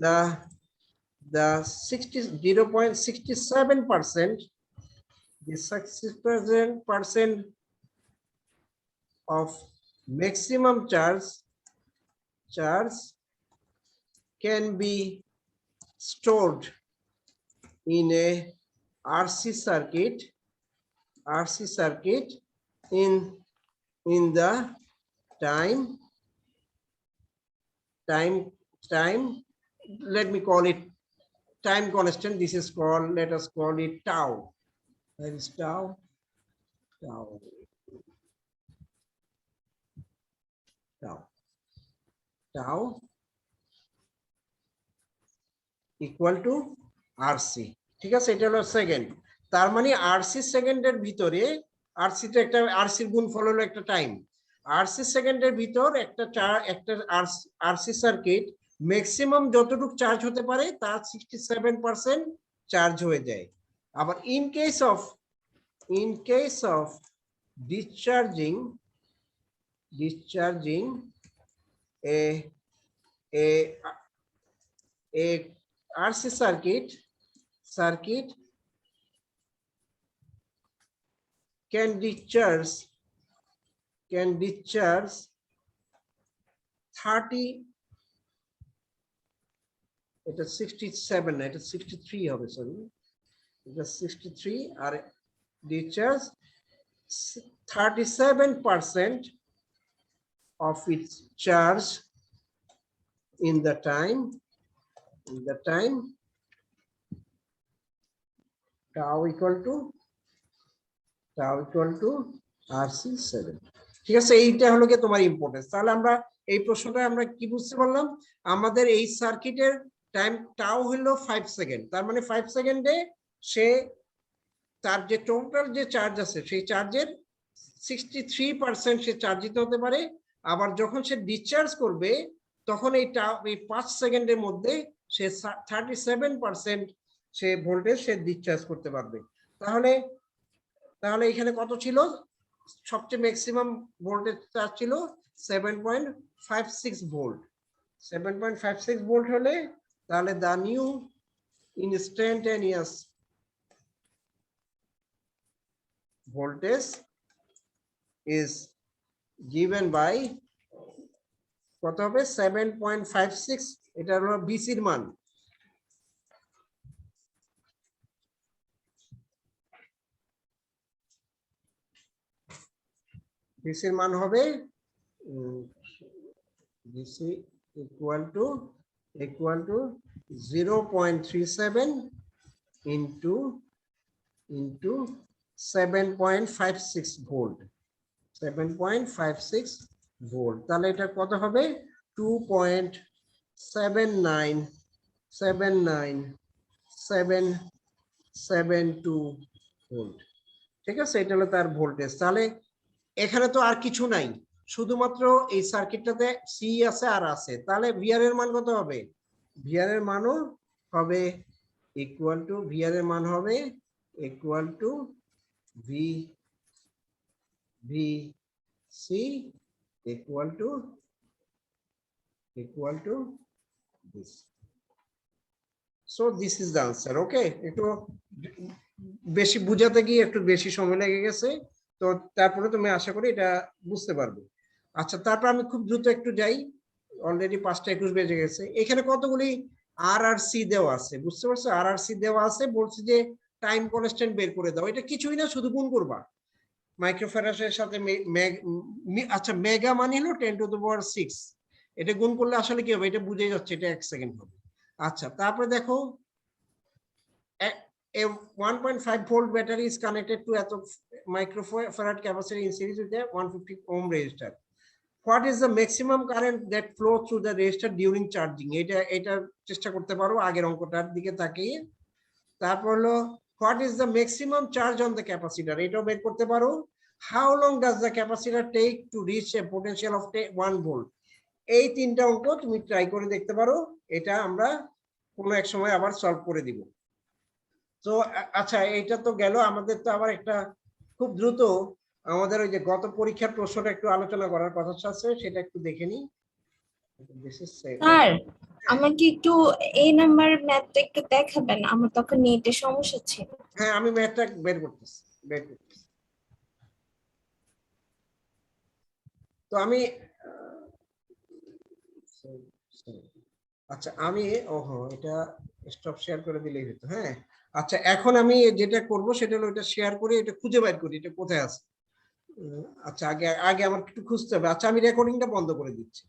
the 0.67%, the 67% of maximum charge can be stored in a RC circuit in the time, let me call it time constant. This is called, let us call it tau. That is tau equal to RC। ঠিক আছে, এটা হলো second. তার মানে RC সেকেন্ডের ভিতরে, RC তে একটা RC গুণফল হলো একটা টাইম। RC সেকেন্ডের ভিতর একটা RC সার্কিট ম্যাক্সিমাম যতটুকু চার্জ হতে পারে তার 67% চার্জ হয়ে যায়। আবার in case of discharging a RC circuit can discharge 30, এটা 67 না, এটা 63 হবে, সরি এটা 63, আর discharge 37% of its charge in the time tau equal to RC7। ঠিক আছে, এইটা হলো কি তোমার ইম্পর্টেন্স। তাহলে আমরা এই প্রশ্নটা আমরা কি বুঝতে পারলাম, আমাদের এই সার্কিটের টাইম টাও হলো 5 সেকেন্ড। তার মানে 5 সেকেন্ডে সে তার যে টোটাল যে চার্জ আছে সেই চার্জের 63% সে চার্জিত হতে পারে। আবার যখন সে ডিসচার্জ করবে তখন এই 5 সেকেন্ডের মধ্যে সে 37% সে ভোল্টেজ সে ডিসচার্জ করতে পারবে। তাহলে এখানে কত ছিল, সবচেয়ে ম্যাক্সিমাম ভোল্টেজ চার্জ ছিল 7.56 ভোল্ট। 7.56 ভোল্ট হলে তাহলে the new instantaneous voltage is given by কত হবে, 7.56, এটা হলো বিসির মান। বিসির মান হবে বিসি ইকুয়াল টু 0.37 ইনটু 7.56 ভোল্ট, 7.56 ভোল্ট। তাহলে এটা কত হবে, 2.7972 ভোল্ট। ঠিক আছে, এটা হলো তার ভোল্টেজ। তাহলে এখানে তো আর কিছু নাই, শুধুমাত্র এই সার্কিটটাতে সি আছে আর আছে, তাহলে ভিআর এর মান কত হবে? ভিআর এর মানও হবে ইকুয়াল টু, ভিআর এর মান হবে equal to V V C equal to this. So this is the answer. Okay, একটু বেশি বুঝাতে গিয়ে একটু বেশি সময় লেগে গেছে, তো তারপরে তুমি আশা করি এটা বুঝতে পারবে। আচ্ছা, তারপর আমি খুব দ্রুত একটু যাই, অলরেডি 5:21 বেজে গেছে। এখানে কতগুলি আর আর সি দেওয়া আছে, বুঝতে পারছো? আর আর সি দেওয়া আছে, বলছে যে টাইম কনস্ট্যান্ট বের করে দাও। এটা কিছুই না, শুধু গুণ করবা মাইক্রোফ্যারাডের সাথে। আচ্ছা, মেগা মানে হলো 10⁶, এটা গুণ করলে আসলে কি হবে এটা বুঝে যাচ্ছে, এটা 1 সেকেন্ড হবে। আচ্ছা, তারপরে দেখো a 1.5 volt battery is connected to a microfarad capacitor in series with a 150 ohm resistor. What is the maximum current that flows through the resistor during charging? এটা চেষ্টা করতে পারো আগের অঙ্কটার দিকে তাকিয়ে। তারপর হলো what is the maximum charge on the capacitor? এটাও বের করতে পারো। How long does the capacitor take to reach a potential of 1 volt? এই তিনটা অঙ্ক তুমি ট্রাই করে দেখতে পারো, এটা আমরা কোনো এক সময় আবার সলভ করে দিব। তো আচ্ছা, এইটা তো গেল। আমাদের তো আবার একটা খুব দ্রুত আমাদের ওই যে গত পরীক্ষার প্রশ্নটা একটু আলোচনা করার কথা আছে, সেটা একটু দেখে নিই। স্যার, আমাকে একটু এই নাম্বার ম্যাথটা একটু দেখাবেন, আমার তখন নেটের সমস্যা ছিল। হ্যাঁ, আমি ম্যাথটা বের করতেছি। তো আমি আচ্ছা, আমি ওহো, এটা স্টপ শেয়ার করে দিলেই হতো। হ্যাঁ, আচ্ছা, এখন আমি যেটা করব সেটা হলো এটা শেয়ার করে এটা খুঁজে বের করি এটা কোথায় আছে। আচ্ছা, আগে আমার একটু খুঁজতে হবে। আচ্ছা, আমি রেকর্ডিংটা বন্ধ করে দিচ্ছি।